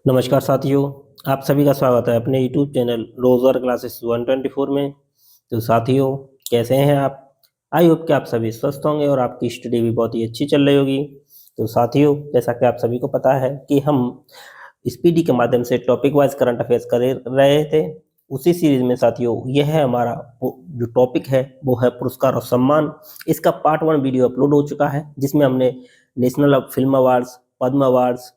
नमस्कार साथियों, आप सभी का स्वागत है अपने यूट्यूब चैनल रोजर क्लासेस 124 में। तो साथियों, कैसे हैं आप? आई होप कि आप सभी स्वस्थ होंगे और आपकी स्टडी भी बहुत ही अच्छी चल रही होगी। तो साथियों, जैसा कि आप सभी को पता है कि हम स्पीडी के माध्यम से टॉपिक वाइज करंट अफेयर्स कर रहे थे। उसी सीरीज में साथियों, यह है हमारा जो टॉपिक है वो है पुरस्कार और सम्मान। इसका पार्ट 1 वीडियो अपलोड हो चुका है, जिसमें हमने नेशनल फिल्म अवार्ड्स, पद्म अवार्ड्स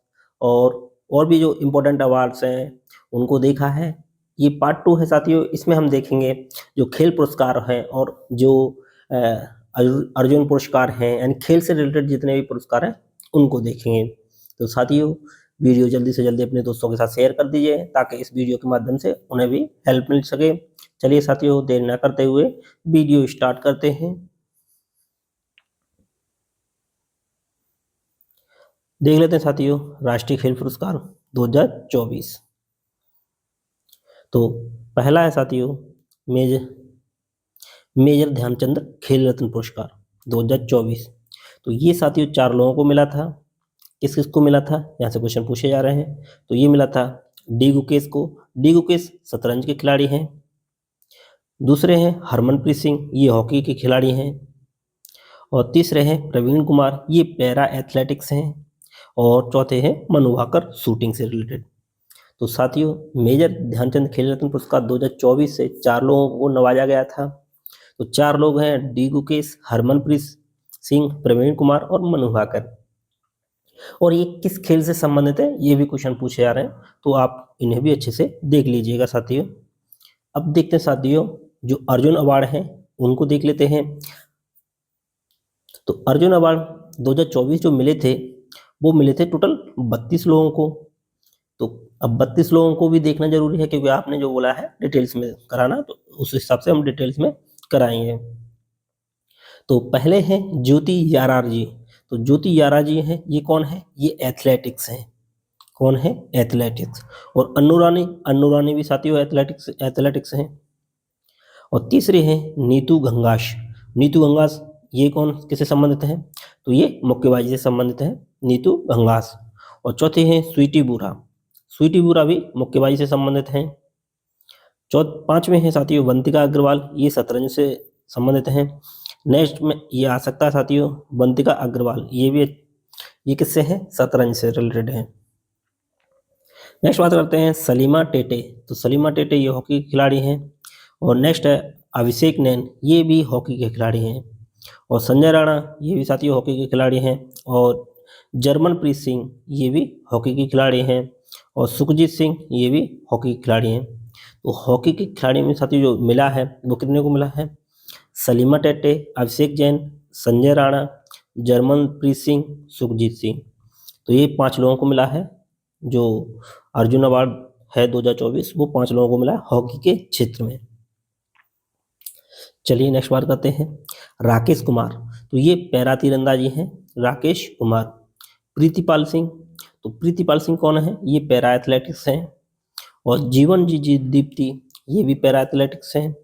और भी जो इम्पोर्टेंट अवार्ड्स हैं उनको देखा है। ये पार्ट 2 है साथियों। इसमें हम देखेंगे जो खेल पुरस्कार हैं और जो अर्जुन पुरस्कार हैं, यानी खेल से रिलेटेड जितने भी पुरस्कार हैं उनको देखेंगे। तो साथियों, वीडियो जल्दी से जल्दी अपने दोस्तों के साथ शेयर कर दीजिए ताकि इस वीडियो के माध्यम से उन्हें भी हेल्प मिल सके। चलिए साथियों, देर न करते हुए वीडियो स्टार्ट करते हैं। देख लेते हैं साथियों, राष्ट्रीय खेल पुरस्कार 2024। तो पहला है साथियों मेजर मेजर ध्यानचंद खेल रत्न पुरस्कार 2024। तो ये साथियों 4 लोगों को मिला था। किस किस को मिला था, यहाँ से क्वेश्चन पूछे जा रहे हैं। तो ये मिला था डी गुकेश को। डी गुकेश शतरंज के खिलाड़ी हैं। दूसरे हैं हरमनप्रीत सिंह, ये हॉकी के खिलाड़ी हैं। और तीसरे हैं प्रवीण कुमार, ये पैरा एथलेटिक्स हैं। और चौथे हैं मनु भाकर, शूटिंग से रिलेटेड। तो साथियों, मेजर ध्यानचंद खेल रत्न पुरस्कार 2024 से 4 लोगों को नवाजा गया था। तो 4 लोग हैं डी गुकेश, हरमनप्रीत सिंह, प्रवीण कुमार और मनु भाकर। और ये किस खेल से संबंधित है, ये भी क्वेश्चन पूछे जा रहे हैं, तो आप इन्हें भी अच्छे से देख लीजिएगा साथियों। अब देखते हैं साथियों, जो अर्जुन अवार्ड हैं उनको देख लेते हैं। तो अर्जुन अवार्ड 2024 जो मिले थे वो मिले थे टोटल 32 लोगों को। तो अब 32 लोगों को भी देखना जरूरी है, क्योंकि आपने जो बोला है डिटेल्स में कराना, तो उस हिसाब से हम डिटेल्स में कराएंगे। तो पहले हैं ज्योति यारार जी। तो ज्योति यारार जी हैं, ये कौन है? ये एथलेटिक्स हैं। कौन है? एथलेटिक्स। और अन्नू रानी भी साथियों एथलेटिक्स हैं। और तीसरे हैं नीतू घंगास। नीतू घंगास ये कौन, किससे संबंधित है? तो ये मुक्केबाजी से संबंधित है, नीतू घंगास। और चौथे हैं स्वीटी बुरा। स्वीटी बुरा भी मुक्केबाजी से संबंधित हैं। पांचवें हैं साथियों वंतिका अग्रवाल, ये शतरंज से संबंधित हैं। नेक्स्ट में ये आ सकता है साथियों वंतिका अग्रवाल, ये किससे है? शतरंज से रिलेटेड है। नेक्स्ट बात करते हैं सलीमा टेटे। तो सलीमा टेटे ये हॉकी के खिलाड़ी हैं। और नेक्स्ट है अभिषेक नैन, ये भी हॉकी के खिलाड़ी हैं। और संजय राणा, ये भी साथियों हॉकी के खिलाड़ी हैं। और जर्मनप्रीत सिंह, ये भी हॉकी के खिलाड़ी हैं। और सुखजीत सिंह, ये भी हॉकी के खिलाड़ी हैं। तो हॉकी के खिलाड़ी में साथियों जो मिला है वो कितने को मिला है? सलीमा टेटे, अभिषेक जैन, संजय राणा, जर्मनप्रीत सिंह, सुखजीत सिंह। तो ये 5 लोगों को मिला है। जो अर्जुन अवार्ड है 2024, वो 5 लोगों को मिला है हॉकी के क्षेत्र में। चलिए नेक्स्ट बात करते हैं राकेश कुमार। तो ये पैरा तीरंदाजी हैं, राकेश कुमार। प्रीतिपाल सिंह, तो प्रीतिपाल सिंह कौन है? ये पैरा एथलेटिक्स हैं। और जीवन जी जी दीप्ति, ये भी पैरा एथलेटिक्स हैं।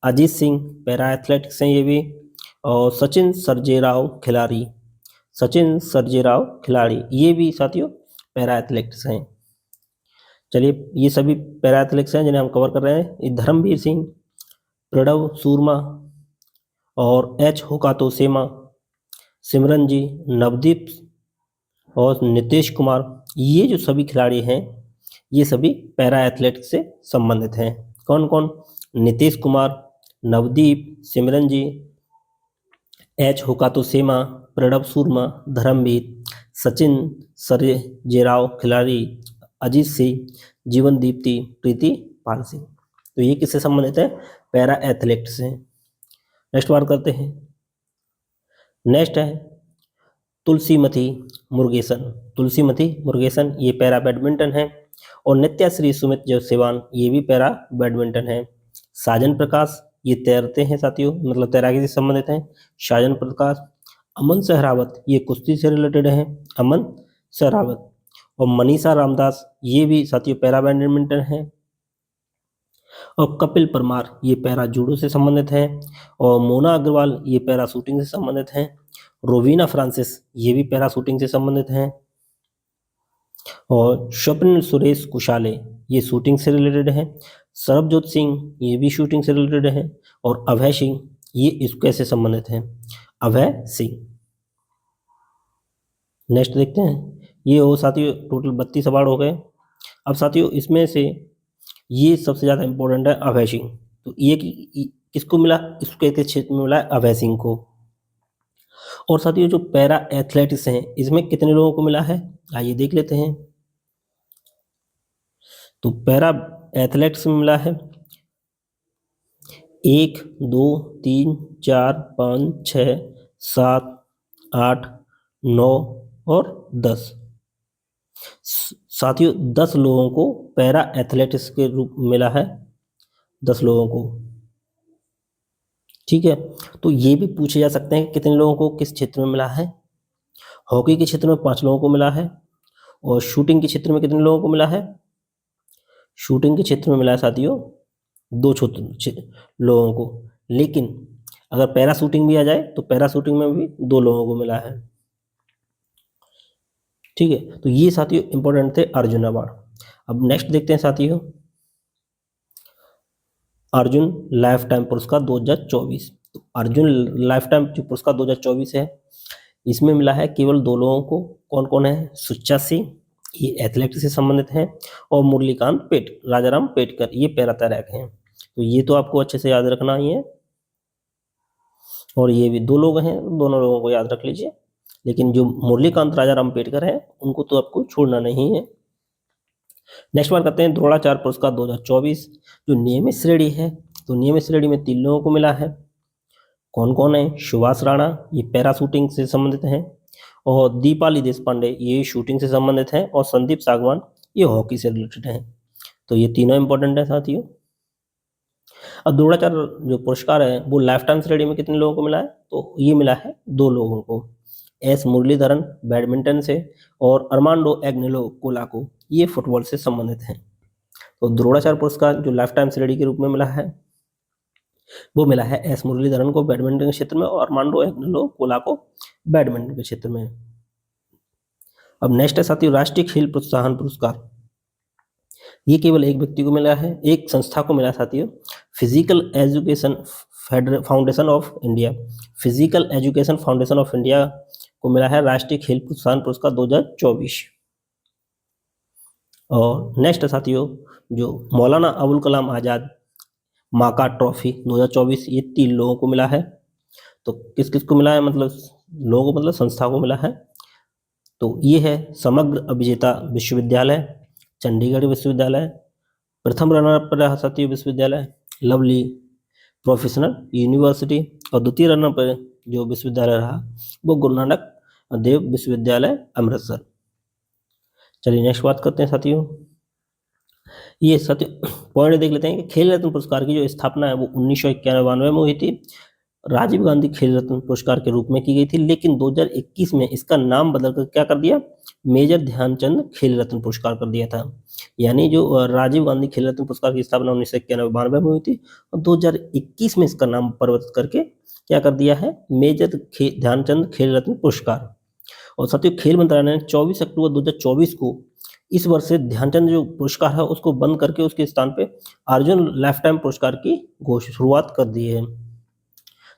अजीत सिंह पैरा एथलेटिक्स हैं ये भी। और सचिन सर्जेराव खिलाड़ी, सचिन सर्जेराव खिलाड़ी, ये भी साथियों पैरा एथलेटिक्स हैं। चलिए, ये सभी पैरा एथलेटिक्स हैं जिन्हें हम कवर कर रहे हैं। ये धर्मवीर सिंह, प्रणव सूरमा और एच होकातो सेमा, सिमरन जी, नवदीप और नितेश कुमार, ये जो सभी खिलाड़ी हैं ये सभी पैरा एथलेटिक्स से संबंधित हैं। कौन कौन? नितेश कुमार, नवदीप, सिमरन जी, एच होकातो सेमा, प्रणव सूरमा, धर्मवीर, सचिन सर्जेराव खिलाड़ी, अजीत सिंह, जीवन दीप्ति, प्रीति पाल सिंह। तो ये किससे संबंधित है? पैरा एथलेटिक्स से। नेक्स्ट बात करते हैं। नेक्स्ट है तुलसीमती मुरुगेसन। तुलसीमती मुरुगेसन ये पैरा बैडमिंटन है। और नित्याश्री सुमित जयसेवान, ये भी पैरा बैडमिंटन है। साजन प्रकाश, ये तैरते हैं साथियों, मतलब तैराकी से संबंधित हैं। साजन प्रकाश। अमन सहरावत, ये कुश्ती से रिलेटेड है, अमन सहरावत। और मनीषा रामदास, ये भी साथियों पैरा बैडमिंटन है। और कपिल परमार, ये पैरा जूडो से संबंधित है। और मोना अग्रवाल, ये पैरा शूटिंग से संबंधित हैं। रोवीना फ्रांसिस, ये भी पैरा शूटिंग से संबंधित हैं। और स्वप्न सुरेश कुशाले ये शूटिंग से रिलेटेड है। सरबजोत सिंह ये भी शूटिंग से रिलेटेड है। और अभय सिंह ये इसके से संबंधित है, अभय सिंह। नेक्स्ट देखते हैं। ये हो साथियों टोटल 32 सवाल हो गए। अब साथियों इसमें से ये सबसे ज़्यादा इंपॉर्टेंट है अभय सिंह। तो ये किसको मिला, इसके क्षेत्र में मिला है अभय सिंह को। और साथियों जो पैरा एथलेटिक्स हैं इसमें कितने लोगों को मिला है, आइए देख लेते हैं। तो पैरा एथलेटिक्स में मिला है 1 2 3 4 5 6 7 8 9 और 10। साथियों 10 लोगों को पैरा एथलेटिक्स के रूप में मिला है, 10 लोगों को। ठीक है, तो ये भी पूछे जा सकते हैं कितने लोगों को किस क्षेत्र में मिला है। हॉकी के क्षेत्र में 5 लोगों को मिला है। और शूटिंग के क्षेत्र में कितने लोगों को मिला है, शूटिंग के क्षेत्र में मिला है साथियों 2 लोगों को। लेकिन अगर पैरा शूटिंग भी आ जाए तो पैरा शूटिंग में भी 2 लोगों को मिला है। ठीक है, तो ये साथियों इंपॉर्टेंट थे अर्जुन अवार्ड। अब नेक्स्ट देखते हैं साथियों अर्जुन लाइफ टाइम पुरस्कार 2024। तो अर्जुन लाइफ टाइम जो पुरस्कार 2024 है इसमें मिला है केवल 2 लोगों को। कौन कौन है, सुच्चा सिंह ये एथलेटिक्स से संबंधित हैं, और मुरलीकांत राजाराम पेटकर ये पैरा तैराक हैं। तो ये तो आपको अच्छे से याद रखना ही है। और ये भी 2 लोग हैं, दोनों लोगों को याद रख लीजिए। लेकिन जो मुरलीकांत राजाराम पेटकर है उनको तो आपको छोड़ना नहीं है। नेक्स्ट बात करते हैं द्रोणाचार्य पुरस्कार 2024 जो नियमित श्रेणी है। तो नियमित श्रेणी में 3 लोगों को मिला है। कौन कौन है, सुभाष राणा ये पैरा शूटिंग से संबंधित हैं, और दीपाली देशपांडे ये शूटिंग से संबंधित हैं, और संदीप सागवान ये हॉकी से रिलेटेड हैं। तो ये तीनों इंपॉर्टेंट है साथियों। अब द्रोणाचार्य जो पुरस्कार है वो लाइफ टाइम श्रेणी में कितने लोगों को मिला है, तो ये मिला है 2 लोगों को, एस मुरलीधरन बैडमिंटन से, और अर्मांडो एग्नेलो कोलाको ये फुटबॉल से संबंधित हैं। तो द्रोणाचार्य पुरस्कार जो लाइफ टाइम श्रेणी के रूप में मिला है वो मिला है एस मुरलीधरन को बैडमिंटन के क्षेत्र में, और अर्मांडो एग्नेलो कोलाको बैडमिंटन के क्षेत्र में। अब नेक्स्ट है साथियों राष्ट्रीय खेल प्रोत्साहन पुरस्कार। ये केवल एक व्यक्ति को मिला है, एक संस्था को मिला साथियों, physical education foundation of India. Physical education foundation of India को मिला है राष्ट्रीय खेल प्रोत्साहन पुरस्कार 2024। और नेक्स्ट साथियों जो मौलाना अबुल कलाम आज़ाद माका ट्रॉफी 2024 ये 3 लोगों को मिला है। तो किस किस को मिला है, मतलब लोगों को मतलब संस्था को मिला है। तो ये है समग्र अभिजेता विश्वविद्यालय, चंडीगढ़ विश्वविद्यालय, प्रथम रनर पर रहा साथियों विश्वविद्यालय लवली प्रोफेशनल यूनिवर्सिटी, और द्वितीय रनर पर जो विश्वविद्यालय रहा वो गुरु नानक देव विश्वविद्यालय अमृतसर। चलिए नेक्स्ट बात करते हैं साथियों। ये साथियों पॉइंट देख लेते हैं कि खेल रत्न पुरस्कार की जो स्थापना है वो 1991 में हुई थी, राजीव गांधी खेल रत्न पुरस्कार के रूप में की गई थी। लेकिन 2021 में इसका नाम बदलकर क्या कर दिया, मेजर ध्यानचंद खेल रत्न पुरस्कार कर दिया था। यानी जो राजीव गांधी खेल रत्न पुरस्कार की स्थापना 1991 में हुई थी, और 2021 में इसका नाम परिवर्तित करके क्या कर दिया है, मेजर ध्यानचंद खेल रत्न पुरस्कार। और साथियों खेल मंत्रालय ने 24 अक्टूबर 2024 को इस वर्ष से ध्यानचंद जो पुरस्कार है उसको बंद करके उसके स्थान पे अर्जुन लाइफ टाइम पुरस्कार की शुरुआत कर दी है।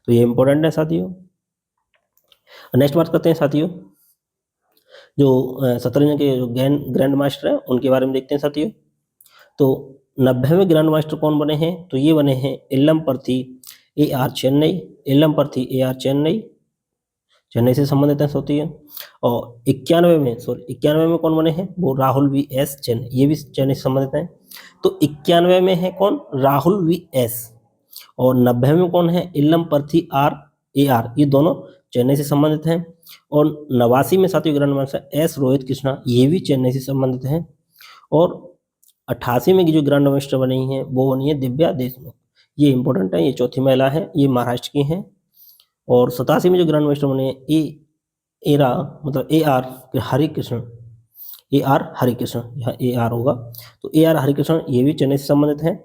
तो ये इंपॉर्टेंट है साथियों। नेक्स्ट बात करते हैं साथियों जो शतरंज के जो ग्रैंड मास्टर हैं उनके बारे में देखते हैं साथियों। तो 90वें ग्रैंड मास्टर कौन बने हैं, तो ये बने हैं एल्लमपर्थी AR चेन्नई, एल्लमपर्थी AR चेन्नई से संबंधित है साथियों। और 91 में कौन बने हैं, वो राहुल VS चेन्नई, ये भी चेन्नई से संबंधित हैं। तो 91 में है कौन, राहुल VS, और 90 में कौन है, एल्लमपर्थी AR, ये दोनों चेन्नई से संबंधित हैं। और 89 में साथियों grand master S Rohit Krishna, ये भी चेन्नई से संबंधित हैं। और 88 में की जो ग्रैंड मास्टर बनी है वो बनी है दिव्या देशमुख, ये इंपॉर्टेंट है, ये चौथी महिला है, ये महाराष्ट्र की हैं। और 87 में जो ग्रैंड मास्टर बने AR हरिकृष्ण, AR हरिकृष्ण, यहाँ AR होगा, तो AR हरिकृष्ण ये भी चेन्नई से संबंधित हैं।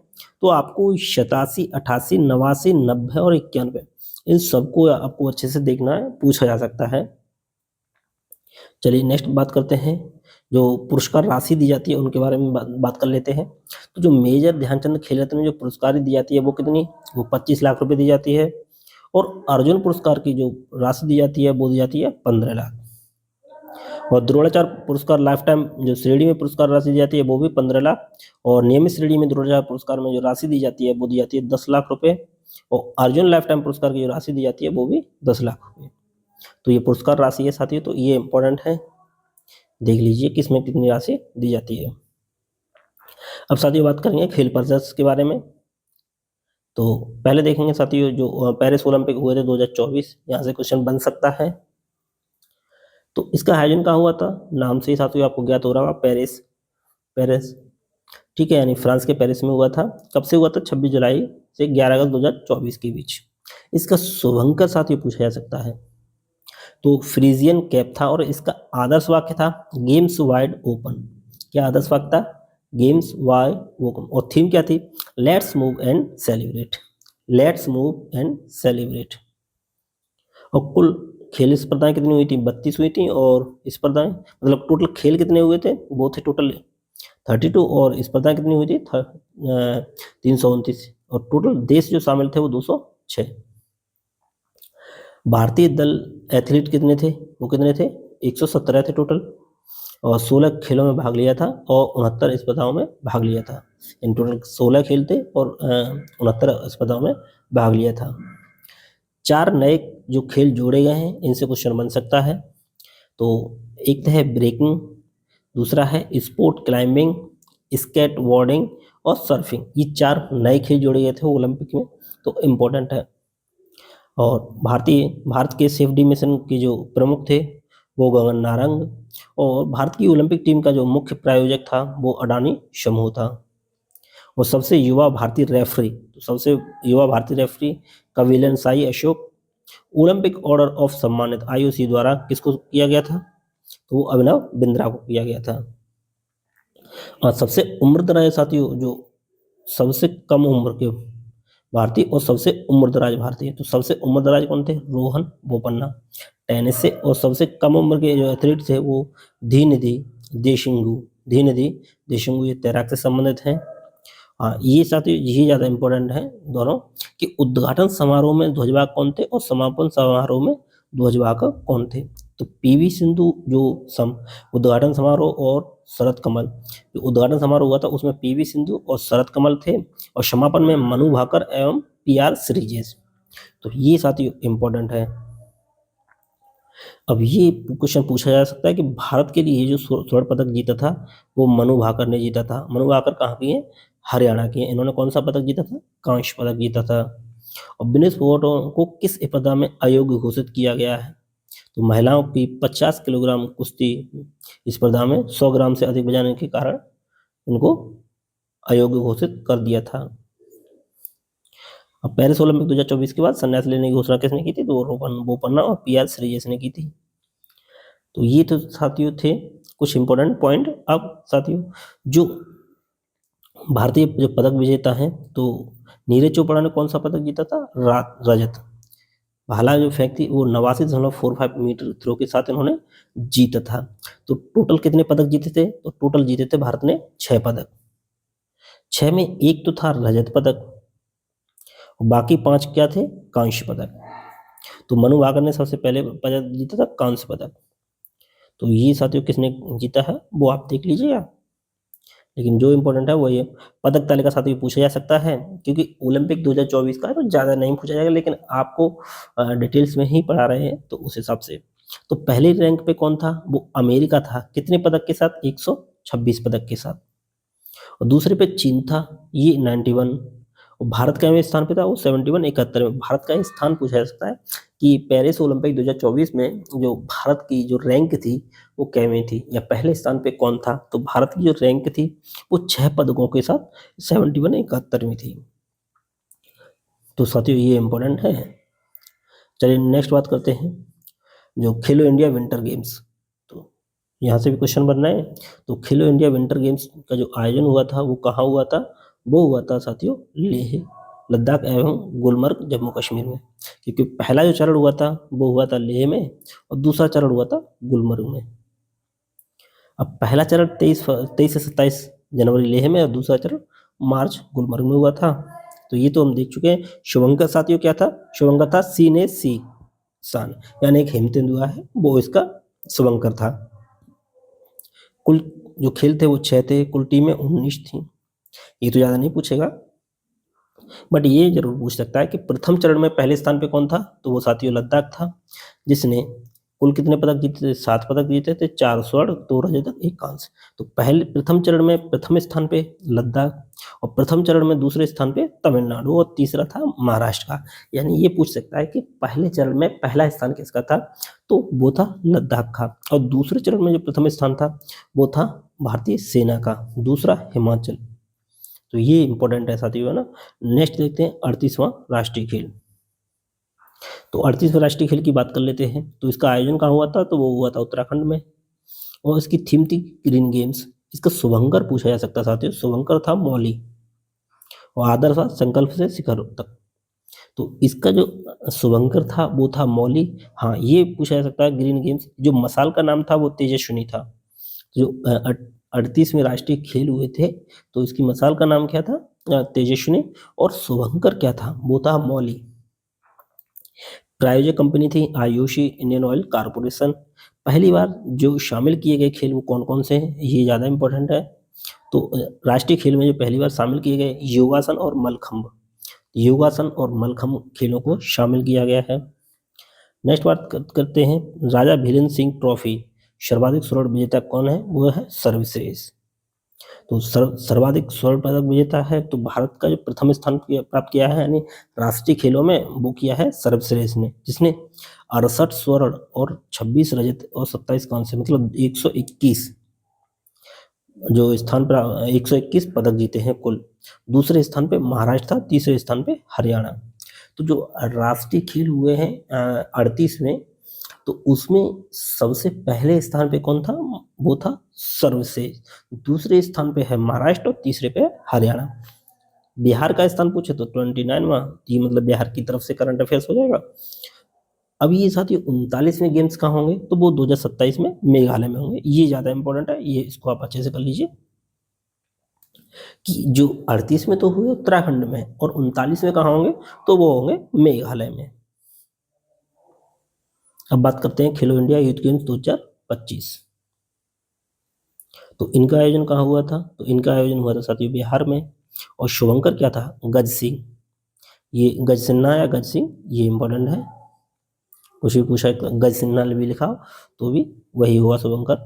तो आपको 87, 88, 89, 90 और 91 इन सबको आपको अच्छे से देखना है, पूछा जा सकता है। चलिए नेक्स्ट बात करते हैं जो पुरस्कार राशि दी जाती है उनके बारे में बात कर लेते हैं। तो जो मेजर ध्यानचंद खेल रत्न में जो पुरस्कार दी जाती है वो कितनी, वो 25 लाख रुपए दी जाती है। और अर्जुन पुरस्कार की जो राशि दी जाती है वो दी जाती है 15 लाख। और द्रोणाचार्य पुरस्कार लाइफ टाइम जो श्रेणी में पुरस्कार राशि दी जाती है वो भी 15 लाख। और नियमित श्रेणी में द्रोणाचार्य पुरस्कार में जो राशि दी जाती है वो दी जाती है 10 लाख रुपए। और अर्जुन लाइफ टाइम पुरस्कार की जो राशि दी जाती है वो भी 10 लाख रुपए। तो ये पुरस्कार राशि है साथियों, तो ये इंपॉर्टेंट है, देख लीजिए किसमें कितनी राशि दी जाती है। अब साथियों बात करेंगे खेल प्रदर्शन के बारे में। तो पहले देखेंगे साथियों जो पेरिस ओलंपिक हुए थे 2024, यहाँ से क्वेश्चन बन सकता है। तो इसका आयोजन कहाँ हुआ था, नाम से ही साथियों आपको ज्ञात हो रहा होगा, पेरिस, पेरिस, ठीक है, यानी फ्रांस के पेरिस में हुआ था। कब से हुआ था, 26 जुलाई से 11 अगस्त 2024 के बीच। इसका शुभंकर साथियों पूछा जा सकता है। तो फ्रीजियन कैप था और इसका आदर्श वाक्य था गेम्स वाइड ओपन। क्या आदर्श वाक्य था, गेम्स वाइड ओपन। और थीम क्या थी, let's move and celebrate, let's move and celebrate. और कुल खेल स्पर्धाएं कितनी हुई थी, 32 हुई थी। और स्पर्धाएं मतलब टोटल खेल कितने हुए थे, वो थे टोटल 32। और स्पर्धाएं कितनी हुई थी, 329। और टोटल देश जो शामिल थे वो 206। भारतीय दल एथलीट कितने थे, वो कितने थे, 117 थे टोटल। और 16 खेलों में भाग लिया था और 69 स्पर्धाओं में भाग लिया था। इन टोटल 16 खेल थे और 69 स्पर्धाओं में भाग लिया था। 4 नए जो खेल जोड़े गए हैं इनसे क्वेश्चन बन सकता है। तो एक है ब्रेकिंग, दूसरा है स्पोर्ट क्लाइंबिंग, स्केट बोर्डिंग और सर्फिंग। ये 4 नए खेल जोड़े गए थे ओलंपिक में, तो इम्पोर्टेंट है। और भारत के सेफ्टी मिशन के जो प्रमुख थे वो गगन नारंग। और भारत की ओलंपिक टीम का जो मुख्य प्रायोजक था वो अडानी समूह था। और सबसे युवा भारतीय रेफरी, तो सबसे युवा भारतीय referee Kavilan Sai Ashok. Olympic order of सम्मानित आईओसी द्वारा किसको किया गया था, तो वो अभिनव बिंद्रा को किया गया था। और सबसे उम्रदराज साथियों, जो सबसे कम उम्र के भारतीय और सबसे उम्रदराज भारतीय, तो सबसे उम्रदराज कौन थे, रोहन बोपन्ना टेनिस से। और सबसे कम उम्र के जो एथलीट थे वो धीनिधि देशमुख, धीनिधि देशमुख, ये तैराक से संबंधित हैं। हाँ, ये साथियों यही ज़्यादा इम्पोर्टेंट है दोनों, कि उद्घाटन समारोह में ध्वजवाहक कौन थे और समापन समारोह में ध्वजवाहक कौन थे। तो पीवी सिंधु जो उद्घाटन समारोह और शरद कमल, जो उद्घाटन समारोह हुआ था उसमें पीवी सिंधु और शरद कमल थे। और समापन में मनु भाकर एवं पीआर श्रीजेश। तो ये साथियों इम्पोर्टेंट है। अब ये क्वेश्चन पूछा जा सकता है कि भारत के लिए जो स्वर्ण पदक जीता था वो मनु भाकर ने जीता था। मनु भाकर कहाँ की है, हरियाणा की है। इन्होंने कौन सा पदक जीता था, कांस्य पदक जीता था। और विनेश फोगाट को किस स्पर्धा में अयोग्य घोषित किया गया है, तो महिलाओं की 50 किलोग्राम कुश्ती स्पर्धा में 100 ग्राम से अधिक वजन के कारण इनको अयोग्य घोषित कर दिया था। अब पेरिस ओलंपिक 2024 के बाद संन्यास लेने की घोषणा किसने की थी, तो रोहन बोपन्ना और पीआर श्रीजेश ने की थी। तो ये तो साथियों थे कुछ इंपॉर्टेंट पॉइंट। अब साथियों जो भारतीय जो पदक विजेता हैं, तो नीरज चोपड़ा ने कौन सा पदक जीता था, रजत। भाला जो फेंक थी वो 89.45 मीटर थ्रो के साथ इन्होंने जीता था। तो टोटल कितने पदक जीते थे, तो टोटल जीते थे भारत ने 6 पदक। 6 में एक तो था रजत पदक और बाकी 5 क्या थे, कांस्य पदक। तो मनु भाकर ने सबसे पहले पदक जीता था, कांस्य पदक। तो ये साथियों किसने जीता है वो आप देख लीजिएगा, लेकिन जो इम्पोर्टेंट है वो ये पदक तालिका साथियों पूछा जा सकता है, क्योंकि ओलंपिक 2024 का है तो ज़्यादा नहीं पूछा जाएगा, लेकिन आपको डिटेल्स में ही पढ़ा रहे हैं तो उस हिसाब से। तो पहले रैंक पे कौन था, वो अमेरिका था, कितने पदक के साथ, 126 पदक के साथ। और दूसरे पे चीन था, ये 91। और भारत का स्थान पे था वो 71, 71 में। भारत का स्थान पूछा जा सकता है कि पेरिस ओलंपिक 2024 में जो भारत की जो रैंक थी वो कैवें थी, या पहले स्थान पे कौन था। तो भारत की जो रैंक थी वो 6 पदकों के साथ 71, 71 में थी। तो साथियों ये इम्पोर्टेंट है। चलिए नेक्स्ट बात करते हैं जो खेलो इंडिया विंटर गेम्स। तो यहाँ से भी क्वेश्चन बनना है। तो खेलो इंडिया विंटर गेम्स का जो आयोजन हुआ था वो कहाँ हुआ था, वो हुआ था साथियों लेह लद्दाख एवं गुलमर्ग जम्मू कश्मीर में। क्योंकि पहला जो चरण हुआ था वो हुआ था लेह में और दूसरा चरण हुआ था गुलमर्ग में। अब पहला चरण 23 से 27 जनवरी लेह में और दूसरा चरण मार्च गुलमर्ग में हुआ था। तो ये तो हम देख चुके हैं। शुभंकर साथियों क्या था? शुभंकर था सीने सी सान, यानी एक हेमतेंदुआ है वो इसका शुभंकर था। कुल जो खेल थे वो 6 थे, कुल टीमें 19 थी। ये तो ज्यादा नहीं पूछेगा, बट ये जरूर पूछ सकता है कि प्रथम चरण में पहले स्थान पे कौन था? तो वो साथियों लद्दाख था, जिसने कुल कितने पदक जीते थे? 7 पदक जीते थे, 4 स्वर्ण, 2 रजत, 1 कांस्य। तो पहले प्रथम चरण में प्रथम स्थान पे लद्दाख, और प्रथम चरण में दूसरे स्थान पे तमिलनाडु, और तीसरा था महाराष्ट्र का। यानी ये पूछ सकता है कि पहले चरण में पहला स्थान किसका था? तो वो था लद्दाख का। और दूसरे चरण में जो प्रथम स्थान था वो था भारतीय सेना का, दूसरा हिमाचल। तो ये इंपॉर्टेंट है साथियों, है ना। नेक्स्ट देखते हैं 38वां राष्ट्रीय खेल। तो 38वें राष्ट्रीय खेल की बात कर लेते हैं। तो इसका आयोजन कहाँ हुआ था? तो वो हुआ था उत्तराखंड में, और इसकी थीम थी ग्रीन गेम्स। इसका शुभंकर पूछा जा सकता साथियों। शुभंकर था मौली, और आदर्श था संकल्प से शिखर तक। तो इसका जो शुभंकर था वो था मौली। हाँ, ये पूछा जा सकता है ग्रीन गेम्स। जो मसाल का नाम था वो तेजस्विनी था। जो 38वें राष्ट्रीय खेल हुए थे तो इसकी मसाल का नाम क्या था? तेजस्विनी। और शुभंकर क्या था? वो था मौली। प्रायोजक कंपनी थी आयुषी इंडियन ऑयल कारपोरेशन। पहली बार जो शामिल किए गए खेल वो कौन कौन से हैं, ये ज़्यादा इंपॉर्टेंट है। तो राष्ट्रीय खेल में जो पहली बार शामिल किए गए योगासन और मलखम्ब, योगासन और मलखम्ब खेलों को शामिल किया गया है। नेक्स्ट बात करते हैं राजा वीरेंद्र सिंह ट्रॉफी। सर्वाधिक स्वर्ण विजेता कौन है? वो है सर्वश्रेष्ठ। तो सर्वाधिक स्वर्ण पदक विजेता है तो भारत का जो प्रथम स्थान प्राप्त किया है, यानी राष्ट्रीय खेलों में वो किया है सर्वश्रेष्ठ ने, जिसने 68 स्वर्ण और 26 रजत और 27 कांस्य, मतलब 121 जो स्थान पर 121 पदक जीते हैं कुल। दूसरे स्थान पे महाराष्ट्र था, तीसरे स्थान पे हरियाणा। तो जो राष्ट्रीय खेल हुए हैं 38 में, तो उसमें सबसे पहले स्थान पे कौन था? वो था सर्वश्रेष्ठ। दूसरे स्थान पे है महाराष्ट्र और तीसरे पे हरियाणा। बिहार का स्थान पूछे तो 29वां, ये मतलब बिहार की तरफ से करंट अफेयर्स हो जाएगा। अब ये साथियों 39वें गेम्स कहाँ होंगे? तो वो 2027 में मेघालय में होंगे। ये ज्यादा इंपॉर्टेंट है, ये इसको आप अच्छे से कर लीजिए कि जो 38 में तो हुए उत्तराखंड में, और 39 में कहाँ होंगे? तो वो होंगे मेघालय में। अब बात करते हैं खेलो इंडिया यूथ गेम्स 2025। तो इनका आयोजन कहाँ हुआ था? तो इनका आयोजन हुआ था साथियों बिहार में, और शुभंकर क्या था? गज सिंह। ये गज सिन्हा या गज सिंह, ये इंपॉर्टेंट है। कुछ भी पूछा गज सिन्हा भी लिखा हो तो भी वही हुआ शुभंकर।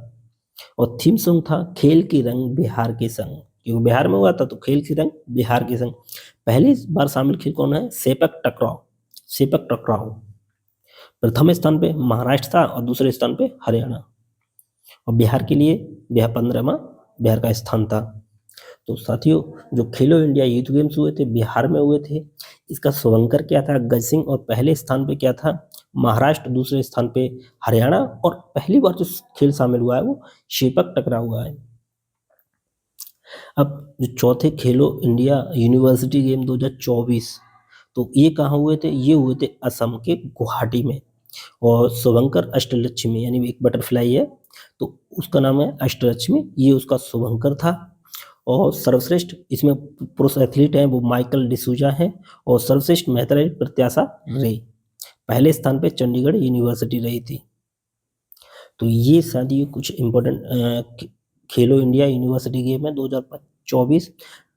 और थीम सॉन्ग था खेल की रंग बिहार के संग, क्योंकि बिहार में हुआ था तो खेल की रंग बिहार के संग। पहली बार शामिल खेल कौन है? सेपक टकराव। सेपक टकराव प्रथम स्थान पे महाराष्ट्र था और दूसरे स्थान पे हरियाणा, और बिहार के लिए 15वां बिहार का स्थान था। तो साथियों जो खेलो इंडिया यूथ गेम्स हुए थे बिहार में हुए थे, इसका शुभंकर क्या था? गज सिंह। और पहले स्थान पे क्या था? महाराष्ट्र। दूसरे स्थान पे हरियाणा, और पहली बार जो खेल शामिल हुआ है वो शेपक टकरा हुआ है। अब जो चौथे खेलो इंडिया यूनिवर्सिटी गेम 2024, तो ये कहाँ हुए थे? ये हुए थे असम के गुवाहाटी में। और शुभंकर अष्टलक्ष्मी, यानी एक बटरफ्लाई है तो उसका नाम है अष्टलक्ष्मी, ये उसका शुभंकर था। और सर्वश्रेष्ठ इसमें पुरुष एथलीट हैं वो माइकल डिसूजा हैं, और सर्वश्रेष्ठ महिला प्रत्याशा रे। पहले स्थान पे चंडीगढ़ यूनिवर्सिटी रही थी। तो ये सारी कुछ इम्पोर्टेंट खेलो इंडिया यूनिवर्सिटी गेम है 2024।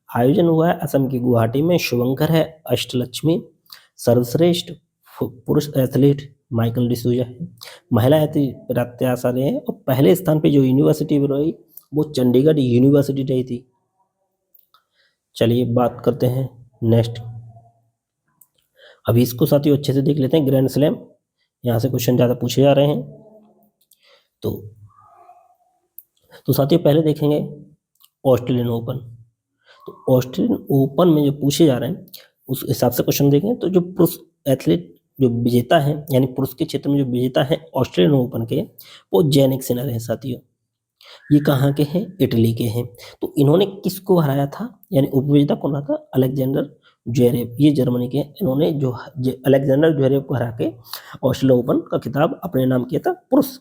आयोजन हुआ है असम के गुवाहाटी में। शुभंकर है अष्टलक्ष्मी, सर्वश्रेष्ठ पुरुष एथलीट माइकल डिसूजा है, महिला एथलीट प्रत्याशा रे है, और पहले स्थान पे जो यूनिवर्सिटी रही वो चंडीगढ़ यूनिवर्सिटी रही थी। चलिए बात करते हैं नेक्स्ट। अभी इसको साथियों अच्छे से देख लेते हैं। ग्रैंड स्लैम, यहाँ से क्वेश्चन ज़्यादा पूछे जा रहे हैं। तो साथियों पहले देखेंगे ऑस्ट्रेलियन ओपन। तो ऑस्ट्रेलियन ओपन में जो पूछे जा रहे हैं उस हिसाब से क्वेश्चन देखें। तो जो पुरुष एथलीट जो विजेता है, यानी पुरुष के क्षेत्र में जो विजेता है ऑस्ट्रेलियन ओपन के, वो जैनिक सिनर है साथियों। ये कहाँ के हैं? इटली के हैं। तो इन्होंने किसको हराया था? यानी उपविजेता कौन रहा था? अलेक्जेंडर ज्वेरेव, ये जर्मनी के। इन्होंने जो अलेक्जेंडर ज्वेरेव को हरा के ऑस्ट्रेलिया ओपन का खिताब अपने नाम किया था पुरुष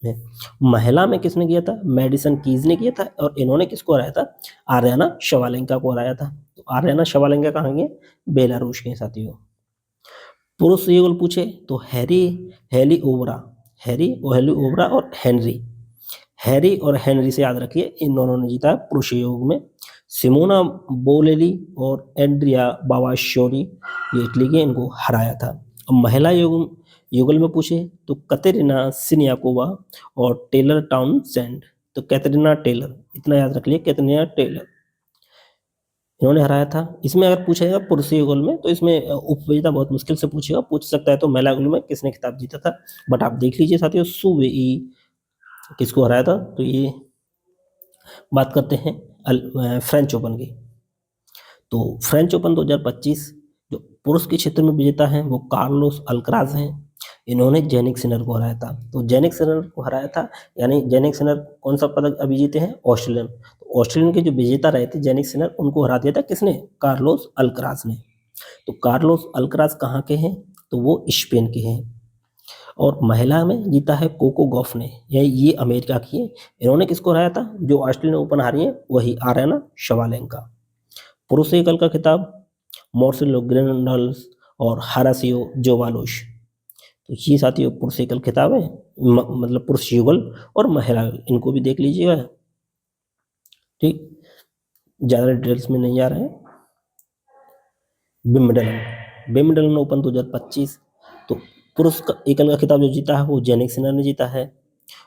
में। महिला में किसने किया था? मेडिसन कीज ने किया था। और इन्होंने किसको हराया था? आर्याना शबालेंका को हराया था। तो आर्याना शबालेंका कहाँ के? बेलारूस के साथियों। पुरुष युगल पूछे तो हेली ओबरा, हेली ओबरा और हैरी और हेनरी से याद रखिए, इन दोनों ने जीता है पुरुष योग में। सिमोना बोलेली और एंड्रिया बावाश्योरी ये इटली के, इनको हराया था। अब महिला युगल में पूछे तो कतेरिना सिनियाकोवा और टेलर टाउनसेंड। तो कैथरीना टेलर, इतना याद रख लिए, कैथरीना टेलर इन्होंने हराया था। इसमें अगर पूछेगा पुरुष युगल में तो इसमें उपविजेता बहुत मुश्किल से पूछेगा, पूछ सकता है तो महिला युगल में किसने खिताब जीता था। बट आप देख लीजिए साथियों, सुवेई किसको हराया था। तो ये बात करते हैं फ्रेंच ओपन की। तो फ्रेंच ओपन 2025 जो पुरुष के क्षेत्र में विजेता हैं वो कार्लोस अल्कराज हैं। इन्होंने जेनिक सिनर को हराया था। तो जेनिक सिनर को हराया था, यानी जेनिक सिनर कौन सा पदक अभी जीते हैं? ऑस्ट्रेलियन। तो ऑस्ट्रेलियन के जो विजेता रहे थे जेनिक सिनर, उनको हरा दिया था किसने? कार्लोस अल्कराज ने। तो कार्लोस अल्कराज कहाँ के हैं? तो वो स्पेन के हैं। और महिला में जीता है कोको गॉफ ने, ये अमेरिका की है। इन्होंने किसको हराया था? जो ऑस्ट्रेलियन ओपन हारी है वही आर्याना शबालेंका। पुरुष एकल का खिताब मार्सेलो ग्रेनडल्स और हारासियो जोवालोश। तो ये साथियों पुरुष एकल खिताब है, मतलब पुरुष युगल और महिला, इनको भी देख लीजिएगा। ठीक, ज़्यादा डिटेल्स में नहीं जा रहे हैं। विम्बलडन ओपन 2025, तो पुरुष का एकल का खिताब जो जीता है वो जेनिक सिनर ने जीता है।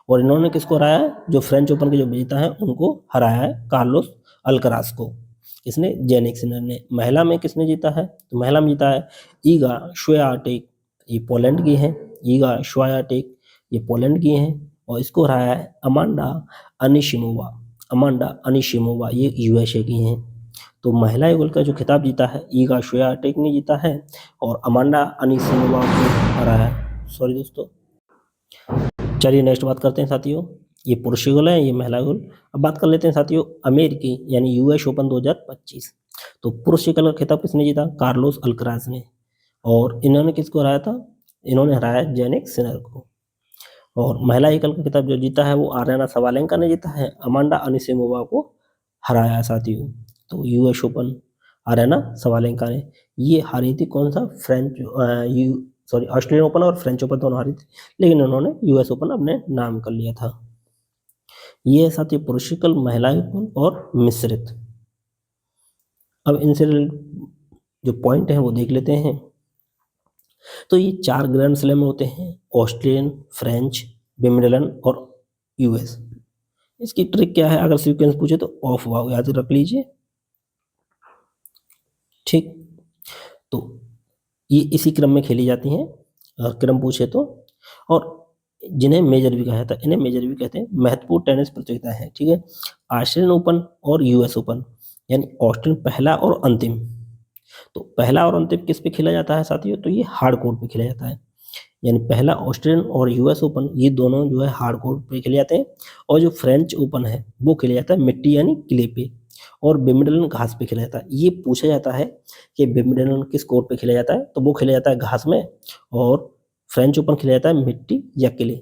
और इन्होंने किसको हराया है? जो फ्रेंच ओपन के जो विजेता है उनको हराया है, कार्लोस अल्कराज को। किसने? जेनिक सिनर ने। महिला में किसने जीता है? तो महिला में जीता है ईगा श्वेआटेक, ये पोलैंड की है। ईगा श्वेआटेक ये पोलैंड की है। और इसको हराया है अमांडा अनिशिमोवा ये यूएसए की हैं। तो महिला युगल का जो खिताब जीता है ईगा श्वेआटेक ने जीता है और अमांडा अनिशिमोवा को हराया है। सॉरी दोस्तों। चलिए नेक्स्ट बात करते हैं साथियों, ये पुरुष युगल है, ये महिला युगल। अब बात कर लेते हैं साथियों अमेरिकी यानी यूएस ओपन 2025। तो पुरुष युगल का खिताब किसने जीता? कार्लोस अल्कराज ने। और इन्होंने किसको हराया था? इन्होंने हराया जेनिक सिनर को। और महिला एकल का खिताब जो जीता है वो आर्याना सबालेंका ने जीता है, अमांडा अनिसिमोवा को हराया साथियों। तो यूएस ओपन आर्याना सबालेंका ने, ये हारी थी कौन सा? ऑस्ट्रेलियन ओपन और फ्रेंच ओपन दोनों हारी थी, लेकिन उन्होंने यूएस ओपन अपने नाम कर लिया था। ये साथी पुरुष एकल, महिला एकल और मिश्रित। अब इनसे जो पॉइंट है वो देख लेते हैं। तो ये 4 ग्रैंड स्लैम होते हैं, ऑस्ट्रेलियन, फ्रेंच, विंबलडन और यूएस। इसकी ट्रिक क्या है? अगर सीक्वेंस पूछे तो ऑफ वाव याद रख लीजिए। ठीक, तो ये इसी क्रम में खेली जाती हैं, क्रम पूछे तो। और जिन्हें मेजर भी कहा जाता है, इन्हें मेजर भी कहते हैं। महत्वपूर्ण टेनिस प्रतियोगिता है, ठीक है। ऑस्ट्रेलियन ओपन और यूएस ओपन, यानी ऑस्ट्रेलियन पहला और अंतिम। तो पहला और अंतिम किस पे खेला जाता है साथियों? तो ये हार्ड कोर्ट पे खेला जाता है। यानी पहला ऑस्ट्रेलियन और यूएस ओपन ये दोनों जो है हार्ड कोर्ट पे खेले जाते हैं। और जो फ्रेंच ओपन है वो खेला जाता है मिट्टी यानी क्ले पे। और विंबलडन घास पे खेला जाता है। ये पूछा जाता है कि विंबलडन किस कोर्ट पे खेला जाता है, तो वो खेला जाता है घास में। और फ्रेंच ओपन खेला जाता है मिट्टी या क्ले।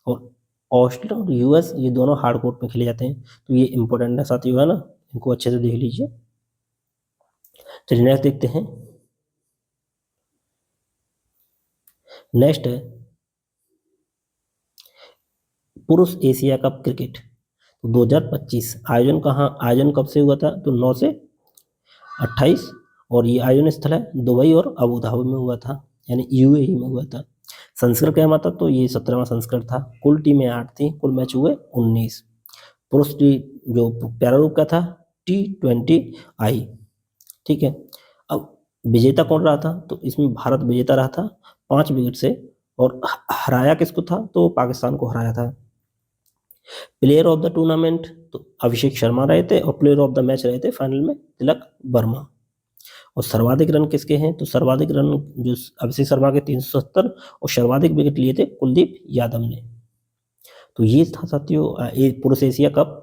और ऑस्ट्रेलिया और यूएस ये दोनों हार्ड कोर्ट पे खेले जाते हैं। तो ये इंपॉर्टेंट है साथियों, है ना, इनको अच्छे से देख लीजिए। चलिए नेक्स्ट देखते हैं। नेक्स्ट है पुरुष एशिया कप क्रिकेट 2025। आयोजन कब से हुआ था? तो 9 से 28। और ये आयोजन स्थल है दुबई और अबू धाबी में हुआ था, यानी यूएई में हुआ था। संस्करण क्या हुआ था? तो ये 17वां संस्करण था। कुल टीमें 8 थी, कुल मैच हुए 19। पुरुष टी जो प्रारूप का था T20I, ठीक है। अब विजेता कौन रहा था? तो इसमें भारत विजेता रहा था 5 विकेट से। और हराया किसको था? तो पाकिस्तान को हराया था। प्लेयर ऑफ द टूर्नामेंट तो अभिषेक शर्मा रहे थे। और प्लेयर ऑफ द मैच रहे थे फाइनल में तिलक वर्मा। और सर्वाधिक रन किसके हैं? तो सर्वाधिक रन जो अभिषेक शर्मा के 370 और सर्वाधिक विकेट लिए थे कुलदीप यादव ने। तो ये था साथियों पुरुष एशिया कप